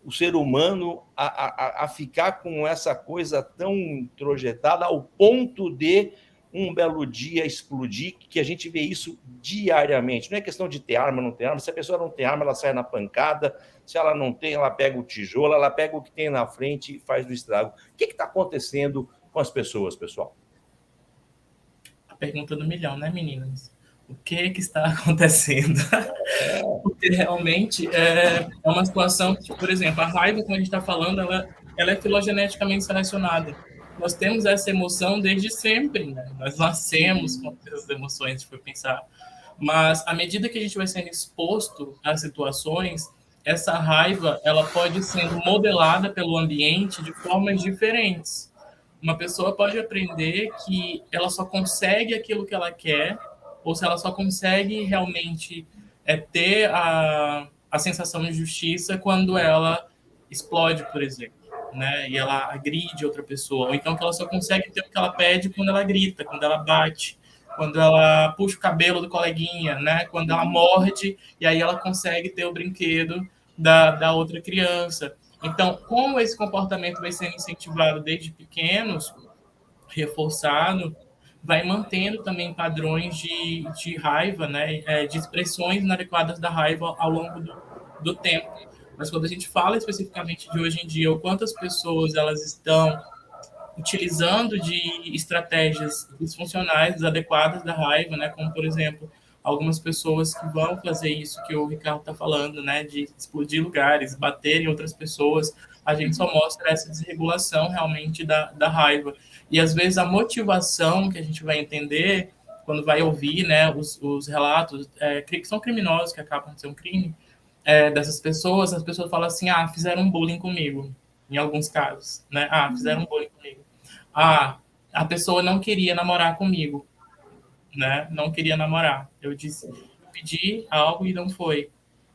o ser humano a ficar com essa coisa tão introjetada ao ponto de um belo dia explodir, que a gente vê isso diariamente? Não é questão de ter arma, não ter arma. Se a pessoa não tem arma, ela sai na pancada. Se ela não tem, ela pega o tijolo, ela pega o que tem na frente e faz o estrago. O que está acontecendo com as pessoas, pessoal? A pergunta do milhão, né, meninas? O que está acontecendo? Porque realmente é uma situação que, por exemplo, a raiva, como a gente está falando, ela é filogeneticamente selecionada. Nós temos essa emoção desde sempre, né? Nós nascemos com essas emoções, se for pensar. Mas, à medida que a gente vai sendo exposto a situações, essa raiva ela pode ser modelada pelo ambiente de formas diferentes. Uma pessoa pode aprender que ela só consegue aquilo que ela quer, ou se ela só consegue realmente ter a sensação de justiça quando ela explode, por exemplo, né? E ela agride outra pessoa. Ou então que ela só consegue ter o que ela pede quando ela grita, quando ela bate, quando ela puxa o cabelo do coleguinha, né? Quando ela morde, e aí ela consegue ter o brinquedo da outra criança. Então, como esse comportamento vai sendo incentivado desde pequenos, reforçado, vai mantendo também padrões de raiva, né, de expressões inadequadas da raiva ao longo do tempo. Mas quando a gente fala especificamente de hoje em dia, o quantas pessoas elas estão utilizando de estratégias disfuncionais, desadequadas da raiva, né, como, por exemplo, algumas pessoas que vão fazer isso que o Ricardo está falando, né, de explodir lugares, bater em outras pessoas, A gente só mostra essa desregulação realmente da raiva. E às vezes a motivação que a gente vai entender quando vai ouvir, né, os relatos que são criminosos, que acabam de ser um crime, dessas pessoas, as pessoas falam assim, fizeram um bullying comigo, em alguns casos, né? Fizeram um bullying comigo. A pessoa não queria namorar comigo, né? Não queria namorar. Eu pedi algo e não foi.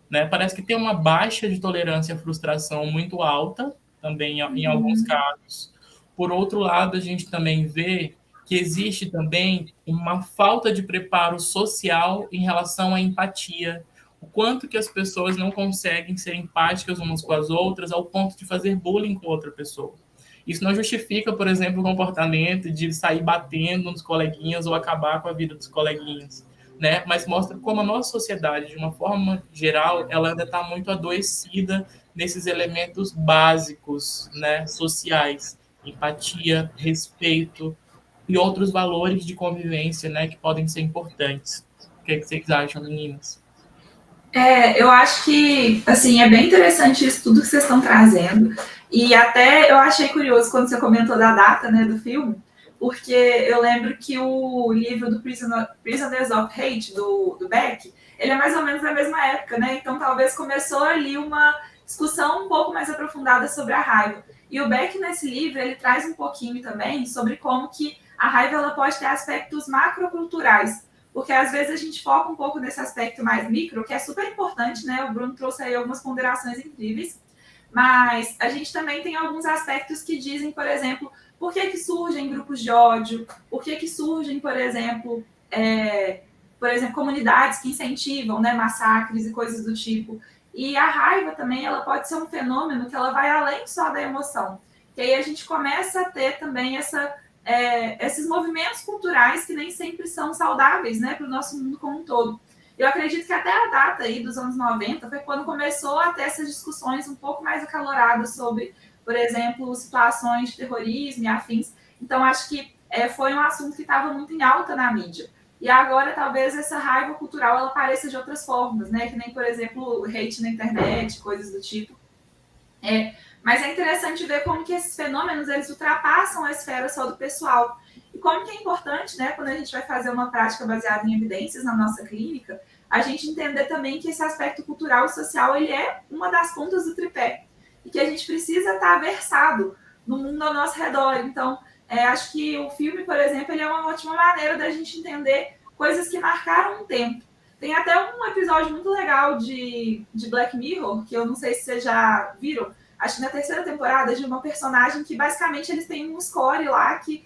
Né? Parece que tem uma baixa de tolerância à frustração muito alta, também em alguns casos. Por outro lado, a gente também vê que existe também uma falta de preparo social em relação à empatia. O quanto que as pessoas não conseguem ser empáticas umas com as outras ao ponto de fazer bullying com outra pessoa. Isso não justifica, por exemplo, o comportamento de sair batendo nos coleguinhas ou acabar com a vida dos coleguinhas, né? Mas mostra como a nossa sociedade, de uma forma geral, ela ainda está muito adoecida nesses elementos básicos, né, sociais, empatia, respeito e outros valores de convivência, né, que podem ser importantes. O que vocês acham, meninas? Eu acho que, assim, é bem interessante isso tudo que vocês estão trazendo. E até eu achei curioso quando você comentou da data, né, do filme, porque eu lembro que o livro do Prisoners of Hate, do Beck, ele é mais ou menos da mesma época, né? Então talvez começou ali uma discussão um pouco mais aprofundada sobre a raiva. E o Beck, nesse livro, ele traz um pouquinho também sobre como que a raiva ela pode ter aspectos macroculturais. Porque às vezes a gente foca um pouco nesse aspecto mais micro, que é super importante, né? O Bruno trouxe aí algumas ponderações incríveis. Mas a gente também tem alguns aspectos que dizem, por exemplo, por que surgem grupos de ódio, por que surgem, por exemplo, comunidades que incentivam, né, massacres e coisas do tipo. E a raiva também, ela pode ser um fenômeno que ela vai além só da emoção. E aí a gente começa a ter também esses movimentos culturais que nem sempre são saudáveis, né, para o nosso mundo como um todo. Eu acredito que até a data aí dos anos 90 foi quando começou a ter essas discussões um pouco mais acaloradas sobre, por exemplo, situações de terrorismo e afins. Então, acho que foi um assunto que estava muito em alta na mídia. E agora, talvez, essa raiva cultural ela apareça de outras formas, né? Que nem, por exemplo, hate na internet, coisas do tipo. Mas é interessante ver como que esses fenômenos eles ultrapassam a esfera só do pessoal. E como que é importante, né, quando a gente vai fazer uma prática baseada em evidências na nossa clínica, a gente entender também que esse aspecto cultural e social ele é uma das pontas do tripé. E que a gente precisa estar versado no mundo ao nosso redor. Então, acho que o filme, por exemplo, ele é uma ótima maneira da gente entender coisas que marcaram um tempo. Tem até um episódio muito legal de Black Mirror, que eu não sei se vocês já viram, acho que na terceira temporada, de uma personagem que basicamente eles têm um score lá que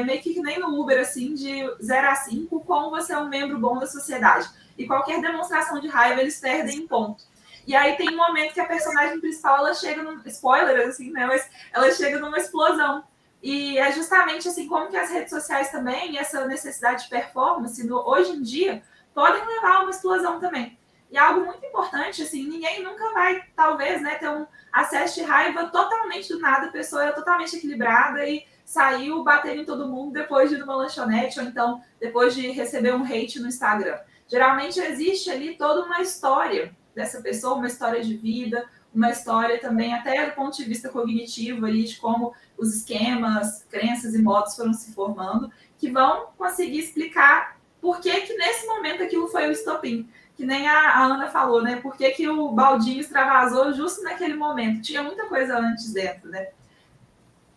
meio que nem no Uber, assim, de 0 a 5, como você é um membro bom da sociedade. E qualquer demonstração de raiva, eles perdem um ponto. E aí tem um momento que a personagem principal, ela chega num... Spoiler, assim, né? Mas ela chega numa explosão. E é justamente assim como que as redes sociais também, essa necessidade de performance, hoje em dia, podem levar a uma explosão também. E algo muito importante, assim, ninguém nunca vai, talvez, né, ter um acesso de raiva totalmente do nada, a pessoa era totalmente equilibrada e saiu batendo em todo mundo depois de ir numa lanchonete ou então depois de receber um hate no Instagram. Geralmente existe ali toda uma história dessa pessoa, uma história de vida, uma história também até do ponto de vista cognitivo ali, de como os esquemas, crenças e modos foram se formando, que vão conseguir explicar por que nesse momento aquilo foi o estopim. Que nem a Ana falou, né? Por que o baldinho extravasou justo naquele momento? Tinha muita coisa antes dentro, né?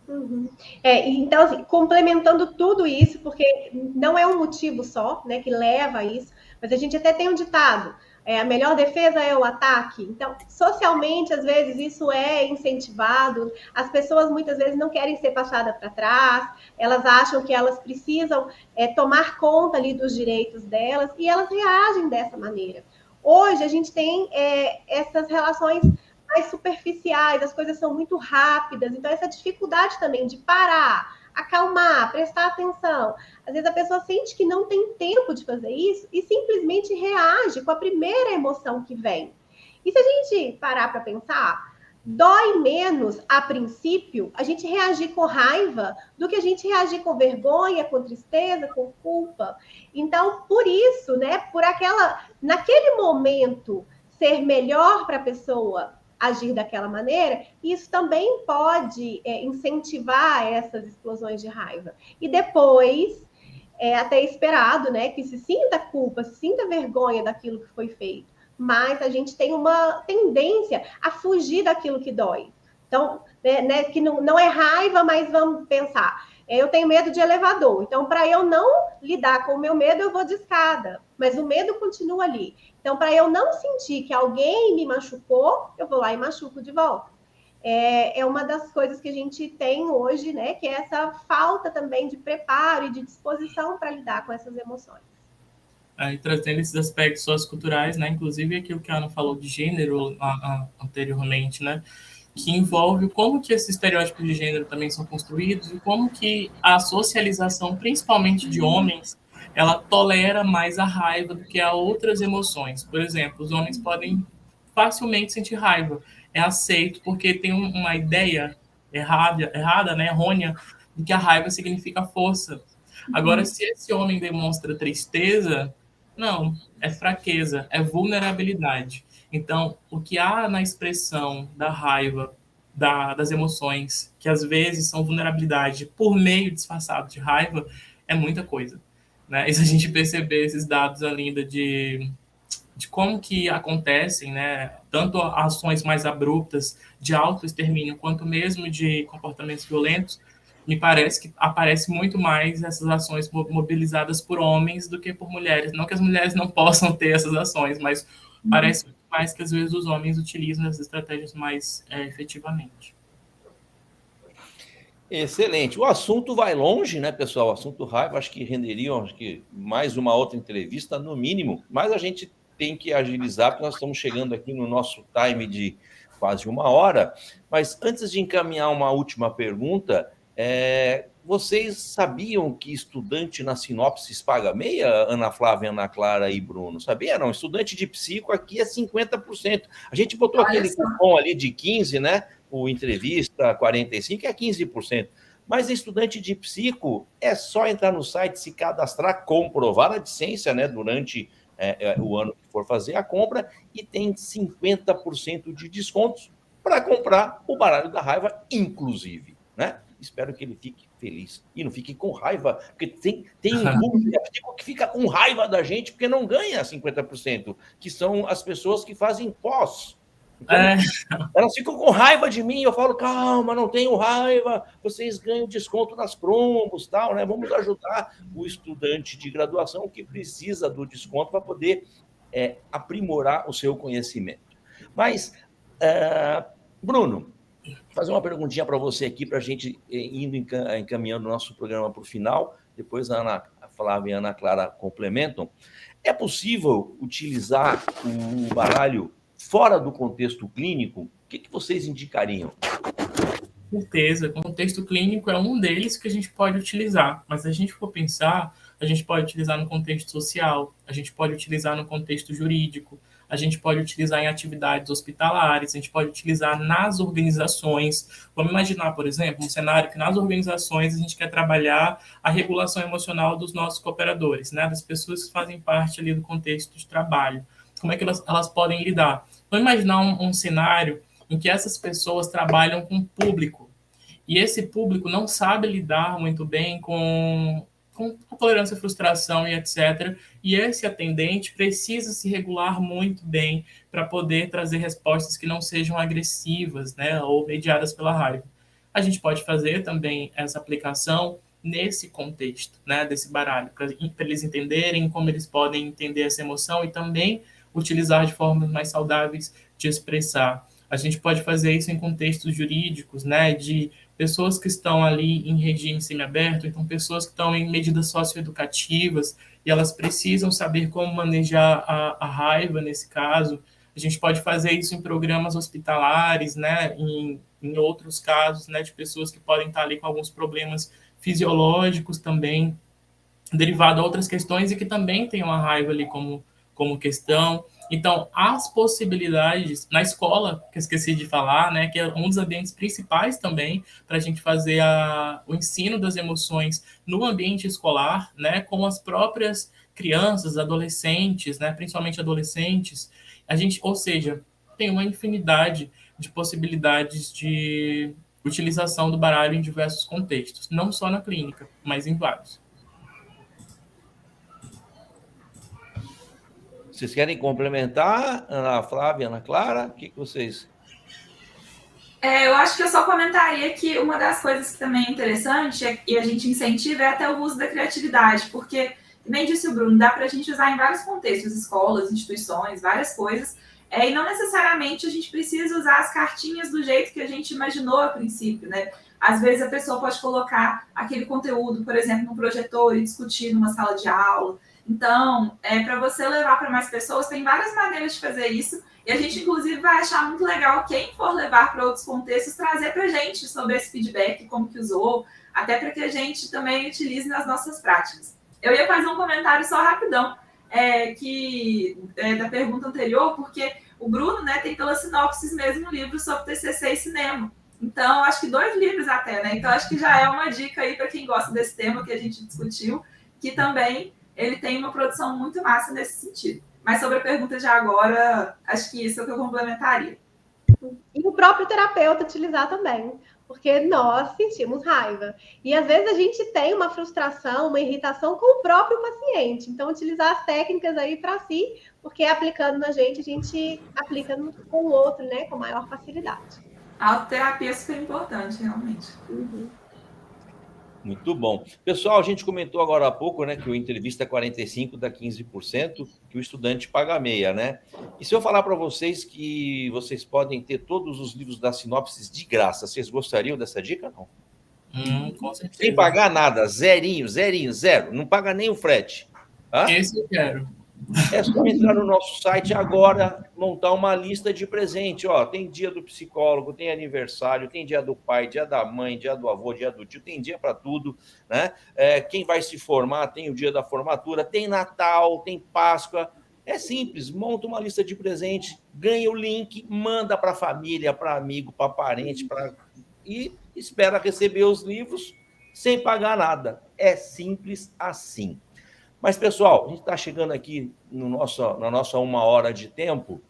Uhum. Então, assim, complementando tudo isso, porque não é um motivo só, né, que leva a isso, mas a gente até tem um ditado, a melhor defesa é o ataque. Então, socialmente, às vezes, isso é incentivado, as pessoas muitas vezes não querem ser passadas para trás, elas acham que elas precisam tomar conta ali dos direitos delas, e elas reagem dessa maneira. Hoje, a gente tem essas relações mais superficiais, as coisas são muito rápidas, então essa dificuldade também de parar, acalmar, prestar atenção. Às vezes a pessoa sente que não tem tempo de fazer isso e simplesmente reage com a primeira emoção que vem. E se a gente parar para pensar, dói menos, a princípio, a gente reagir com raiva do que a gente reagir com vergonha, com tristeza, com culpa. Então, por isso, né, naquele momento, ser melhor para a pessoa agir daquela maneira, isso também pode incentivar essas explosões de raiva. E depois, é até esperado, né, que se sinta culpa, se sinta vergonha daquilo que foi feito. Mas a gente tem uma tendência a fugir daquilo que dói. Então, né, que não é raiva, mas vamos pensar. Eu tenho medo de elevador. Então, para eu não lidar com o meu medo, eu vou de escada. Mas o medo continua ali. Então, para eu não sentir que alguém me machucou, eu vou lá e machuco de volta. É uma das coisas que a gente tem hoje, né? Que é essa falta também de preparo e de disposição para lidar com essas emoções. Aí, trazendo esses aspectos socioculturais, né? Inclusive aquilo que a Ana falou de gênero anteriormente, né? Que envolve como que esses estereótipos de gênero também são construídos e como que a socialização, principalmente de homens, ela tolera mais a raiva do que a outras emoções. Por exemplo, os homens podem facilmente sentir raiva. É aceito porque tem uma ideia errada, né, errônea, de que a raiva significa força. Agora, se esse homem demonstra tristeza, não, é fraqueza, é vulnerabilidade. Então, o que há na expressão da raiva, das emoções, que às vezes são vulnerabilidade por meio disfarçado de raiva, é muita coisa. Né? E se a gente perceber esses dados ainda de como que acontecem, né, tanto ações mais abruptas de autoextermínio, quanto mesmo de comportamentos violentos, me parece que aparece muito mais essas ações mobilizadas por homens do que por mulheres. Não que as mulheres não possam ter essas ações, mas parece mais que às vezes os homens utilizam essas estratégias mais efetivamente. Excelente. O assunto vai longe, né, pessoal? O assunto raiva, acho que renderia mais uma outra entrevista, no mínimo. Mas a gente tem que agilizar, porque nós estamos chegando aqui no nosso time de quase 1 hora. Mas antes de encaminhar uma última pergunta, vocês sabiam que estudante na Sinopsis paga meia, Ana Flávia, Ana Clara e Bruno? Sabia, não? Estudante de psico aqui é 50%. A gente botou aquele cupom ali de 15%, né? O entrevista 45% é 15%. Mas estudante de psico é só entrar no site, se cadastrar, comprovar a licença, né? Durante o ano que for fazer a compra, e tem 50% de descontos para comprar o baralho da raiva, inclusive, né? Espero que ele fique feliz e não fique com raiva, porque tem um público que fica com raiva da gente porque não ganha 50%, que são as pessoas que fazem pós. Então, elas ficam com raiva de mim, eu falo, calma, não tenho raiva, vocês ganham desconto nas promos, tal, né? Vamos ajudar o estudante de graduação que precisa do desconto para poder aprimorar o seu conhecimento. Mas, Bruno, fazer uma perguntinha para você aqui, para a gente indo encaminhando o nosso programa para o final, depois a Flávia e a Ana Clara complementam. É possível utilizar o baralho fora do contexto clínico? O que vocês indicariam? Com certeza, o contexto clínico é um deles que a gente pode utilizar, mas se a gente for pensar, a gente pode utilizar no contexto social, a gente pode utilizar no contexto jurídico, a gente pode utilizar em atividades hospitalares, a gente pode utilizar nas organizações. Vamos imaginar, por exemplo, um cenário que nas organizações a gente quer trabalhar a regulação emocional dos nossos cooperadores, né, das pessoas que fazem parte ali do contexto de trabalho. Como é que elas podem lidar? Vamos imaginar um cenário em que essas pessoas trabalham com público, e esse público não sabe lidar muito bem com a tolerância à frustração e etc. E esse atendente precisa se regular muito bem para poder trazer respostas que não sejam agressivas, né, ou mediadas pela raiva. A gente pode fazer também essa aplicação nesse contexto, né, desse baralho, para eles entenderem como eles podem entender essa emoção e também utilizar de formas mais saudáveis de expressar. A gente pode fazer isso em contextos jurídicos, né, de pessoas que estão ali em regime semiaberto, então pessoas que estão em medidas socioeducativas e elas precisam saber como manejar a raiva nesse caso. A gente pode fazer isso em programas hospitalares, né, em outros casos, né, de pessoas que podem estar ali com alguns problemas fisiológicos também, derivado a outras questões e que também tem uma raiva ali como questão. Então, as possibilidades na escola, que eu esqueci de falar, né, que é um dos ambientes principais também para a gente fazer o ensino das emoções no ambiente escolar, né, com as próprias crianças, adolescentes, né, principalmente adolescentes. Ou seja, tem uma infinidade de possibilidades de utilização do baralho em diversos contextos, não só na clínica, mas em vários. Vocês querem complementar, Ana Flávia, Ana Clara? O que vocês... Eu acho que eu só comentaria que uma das coisas que também é interessante e a gente incentiva é até o uso da criatividade, porque, nem disse o Bruno, dá para a gente usar em vários contextos, escolas, instituições, várias coisas, e não necessariamente a gente precisa usar as cartinhas do jeito que a gente imaginou a princípio, né? Às vezes a pessoa pode colocar aquele conteúdo, por exemplo, no projetor e discutir numa sala de aula. Então, para você levar para mais pessoas, tem várias maneiras de fazer isso. E a gente, inclusive, vai achar muito legal quem for levar para outros contextos, trazer para a gente sobre esse feedback, como que usou, até para que a gente também utilize nas nossas práticas. Eu ia fazer um comentário só rapidão, da pergunta anterior, porque o Bruno, né, tem pela sinopse mesmo um livro sobre TCC e cinema. Então, acho que 2 livros até, né? Então, acho que já é uma dica aí para quem gosta desse tema que a gente discutiu, que também ele tem uma produção muito massa nesse sentido. Mas sobre a pergunta de agora, acho que isso é o que eu complementaria. E o próprio terapeuta utilizar também, porque nós sentimos raiva. E às vezes a gente tem uma frustração, uma irritação com o próprio paciente. Então, utilizar as técnicas aí para si, porque aplicando na gente, a gente aplica com o outro, né, com maior facilidade. A autoterapia é super importante, realmente. Uhum. Muito bom. Pessoal, a gente comentou agora há pouco, né, que o entrevista 45 dá 15%, que o estudante paga meia, né? E se eu falar para vocês que vocês podem ter todos os livros da Sinopses de graça, vocês gostariam dessa dica, não? Com certeza. Sem pagar nada, zerinho, zero. Não paga nem o frete. Hã? Esse eu quero. É só entrar no nosso site agora, montar uma lista de presente. Ó, tem dia do psicólogo, tem aniversário, tem dia do pai, dia da mãe, dia do avô, dia do tio, tem dia para tudo, né? Quem vai se formar tem o dia da formatura, tem Natal, tem Páscoa. É simples, monta uma lista de presente, ganha o link, manda para a família, para amigo, para parente, e espera receber os livros sem pagar nada. É simples assim. Mas, pessoal, a gente está chegando aqui na nossa 1 hora de tempo,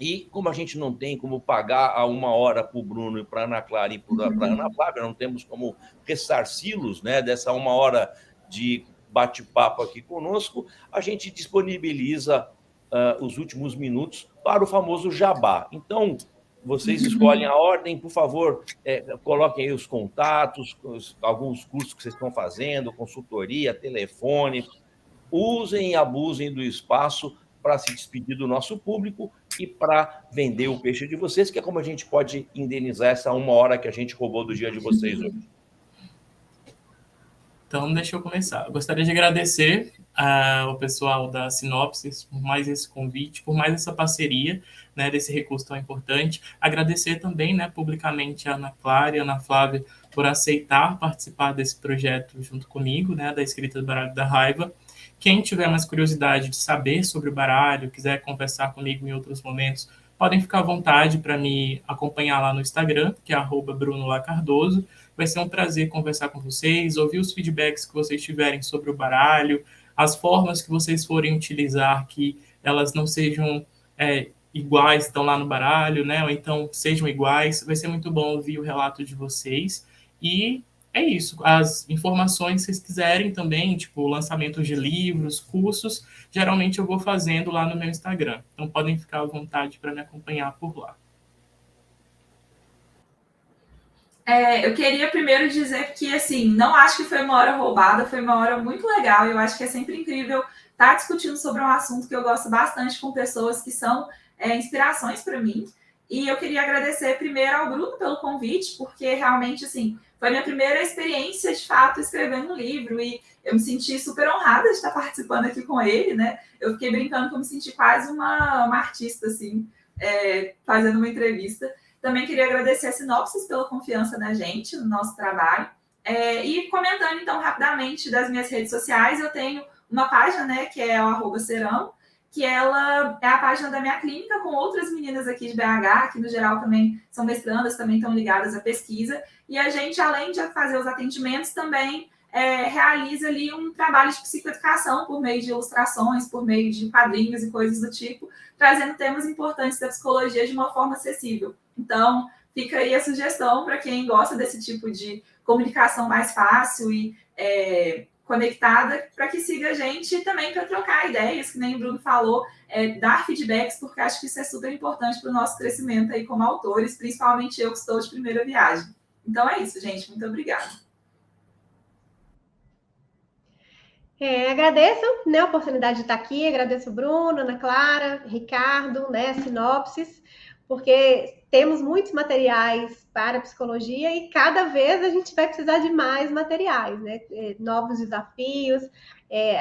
e como a gente não tem como pagar a 1 hora para o Bruno e para a Ana Clara e para a Ana Flávia, não temos como ressarci-los, né, dessa 1 hora de bate-papo aqui conosco, a gente disponibiliza os últimos minutos para o famoso jabá. Então, vocês escolhem a ordem, por favor, coloquem aí os contatos, alguns cursos que vocês estão fazendo, consultoria, telefone. Usem e abusem do espaço para se despedir do nosso público e para vender o peixe de vocês, que é como a gente pode indenizar essa 1 hora que a gente roubou do dia de vocês hoje. Então, deixa eu começar. Eu gostaria de agradecer ao pessoal da Sinopses por mais esse convite, por mais essa parceria, né, desse recurso tão importante. Agradecer também, né, publicamente a Ana Clara e a Ana Flávia por aceitar participar desse projeto junto comigo, né, da escrita do Baralho da Raiva. Quem tiver mais curiosidade de saber sobre o baralho, quiser conversar comigo em outros momentos, podem ficar à vontade para me acompanhar lá no Instagram, que é @BrunoLaCardoso. Vai ser um prazer conversar com vocês, ouvir os feedbacks que vocês tiverem sobre o baralho, as formas que vocês forem utilizar, que elas não sejam iguais, estão lá no baralho, né? Ou então sejam iguais. Vai ser muito bom ouvir o relato de vocês. E é isso. As informações que vocês quiserem também, tipo lançamentos de livros, cursos, geralmente eu vou fazendo lá no meu Instagram. Então podem ficar à vontade para me acompanhar por lá. Eu queria primeiro dizer que, assim, não acho que foi uma hora roubada, foi uma hora muito legal. Eu acho que é sempre incrível estar discutindo sobre um assunto que eu gosto bastante com pessoas que são inspirações para mim. E eu queria agradecer primeiro ao Bruno pelo convite, porque realmente, assim, foi minha primeira experiência, de fato, escrevendo um livro, e eu me senti super honrada de estar participando aqui com ele, né? Eu fiquei brincando que eu me senti quase uma artista, assim, fazendo uma entrevista. Também queria agradecer a Sinopses pela confiança na gente, no nosso trabalho. E comentando, então, rapidamente das minhas redes sociais, eu tenho uma página, né, que é o @Serão, que ela é a página da minha clínica, com outras meninas aqui de BH, que no geral também são mestrandas, também estão ligadas à pesquisa. E a gente, além de fazer os atendimentos, também realiza ali um trabalho de psicoeducação por meio de ilustrações, por meio de quadrinhos e coisas do tipo, trazendo temas importantes da psicologia de uma forma acessível. Então, fica aí a sugestão para quem gosta desse tipo de comunicação mais fácil e conectada, para que siga a gente e também para trocar ideias, que nem o Bruno falou, dar feedbacks, porque acho que isso é super importante para o nosso crescimento aí como autores, principalmente eu que estou de primeira viagem. Então é isso, gente. Muito obrigada. Agradeço, né, a oportunidade de estar aqui, agradeço o Bruno, Ana Clara, Ricardo, né, Sinopsis, porque temos muitos materiais para psicologia e cada vez a gente vai precisar de mais materiais, né, novos desafios,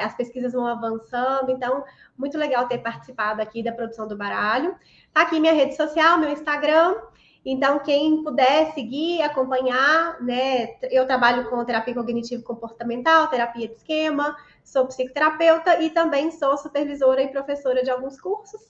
as pesquisas vão avançando, então, muito legal ter participado aqui da produção do Baralho. Tá aqui minha rede social, meu Instagram. Então, quem puder seguir, acompanhar, né? Eu trabalho com terapia cognitivo-comportamental, terapia de esquema, sou psicoterapeuta e também sou supervisora e professora de alguns cursos.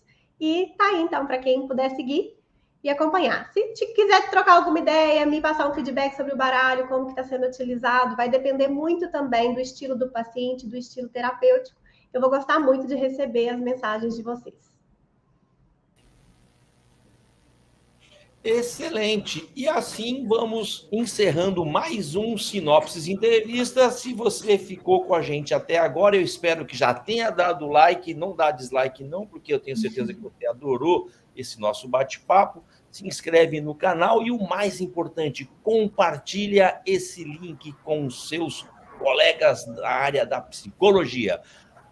E tá aí, então, para quem puder seguir e acompanhar. Se quiser trocar alguma ideia, me passar um feedback sobre o baralho, como que está sendo utilizado, vai depender muito também do estilo do paciente, do estilo terapêutico. Eu vou gostar muito de receber as mensagens de vocês. Excelente. E assim vamos encerrando mais um Sinopsis Entrevista. Se você ficou com a gente até agora, eu espero que já tenha dado like. Não dá dislike não, porque eu tenho certeza que você adorou esse nosso bate-papo. Se inscreve no canal e o mais importante, compartilha esse link com os seus colegas da área da psicologia.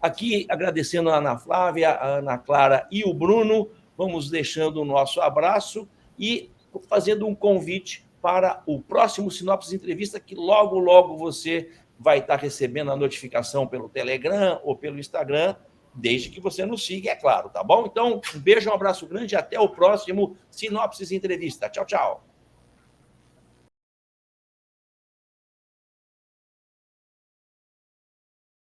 Aqui, agradecendo a Ana Flávia, a Ana Clara e o Bruno, vamos deixando o nosso abraço e fazendo um convite para o próximo Sinopsis Entrevista, que logo, logo você vai estar recebendo a notificação pelo Telegram ou pelo Instagram, desde que você nos siga, é claro, tá bom? Então, um beijo, um abraço grande e até o próximo Sinopsis Entrevista. Tchau, tchau.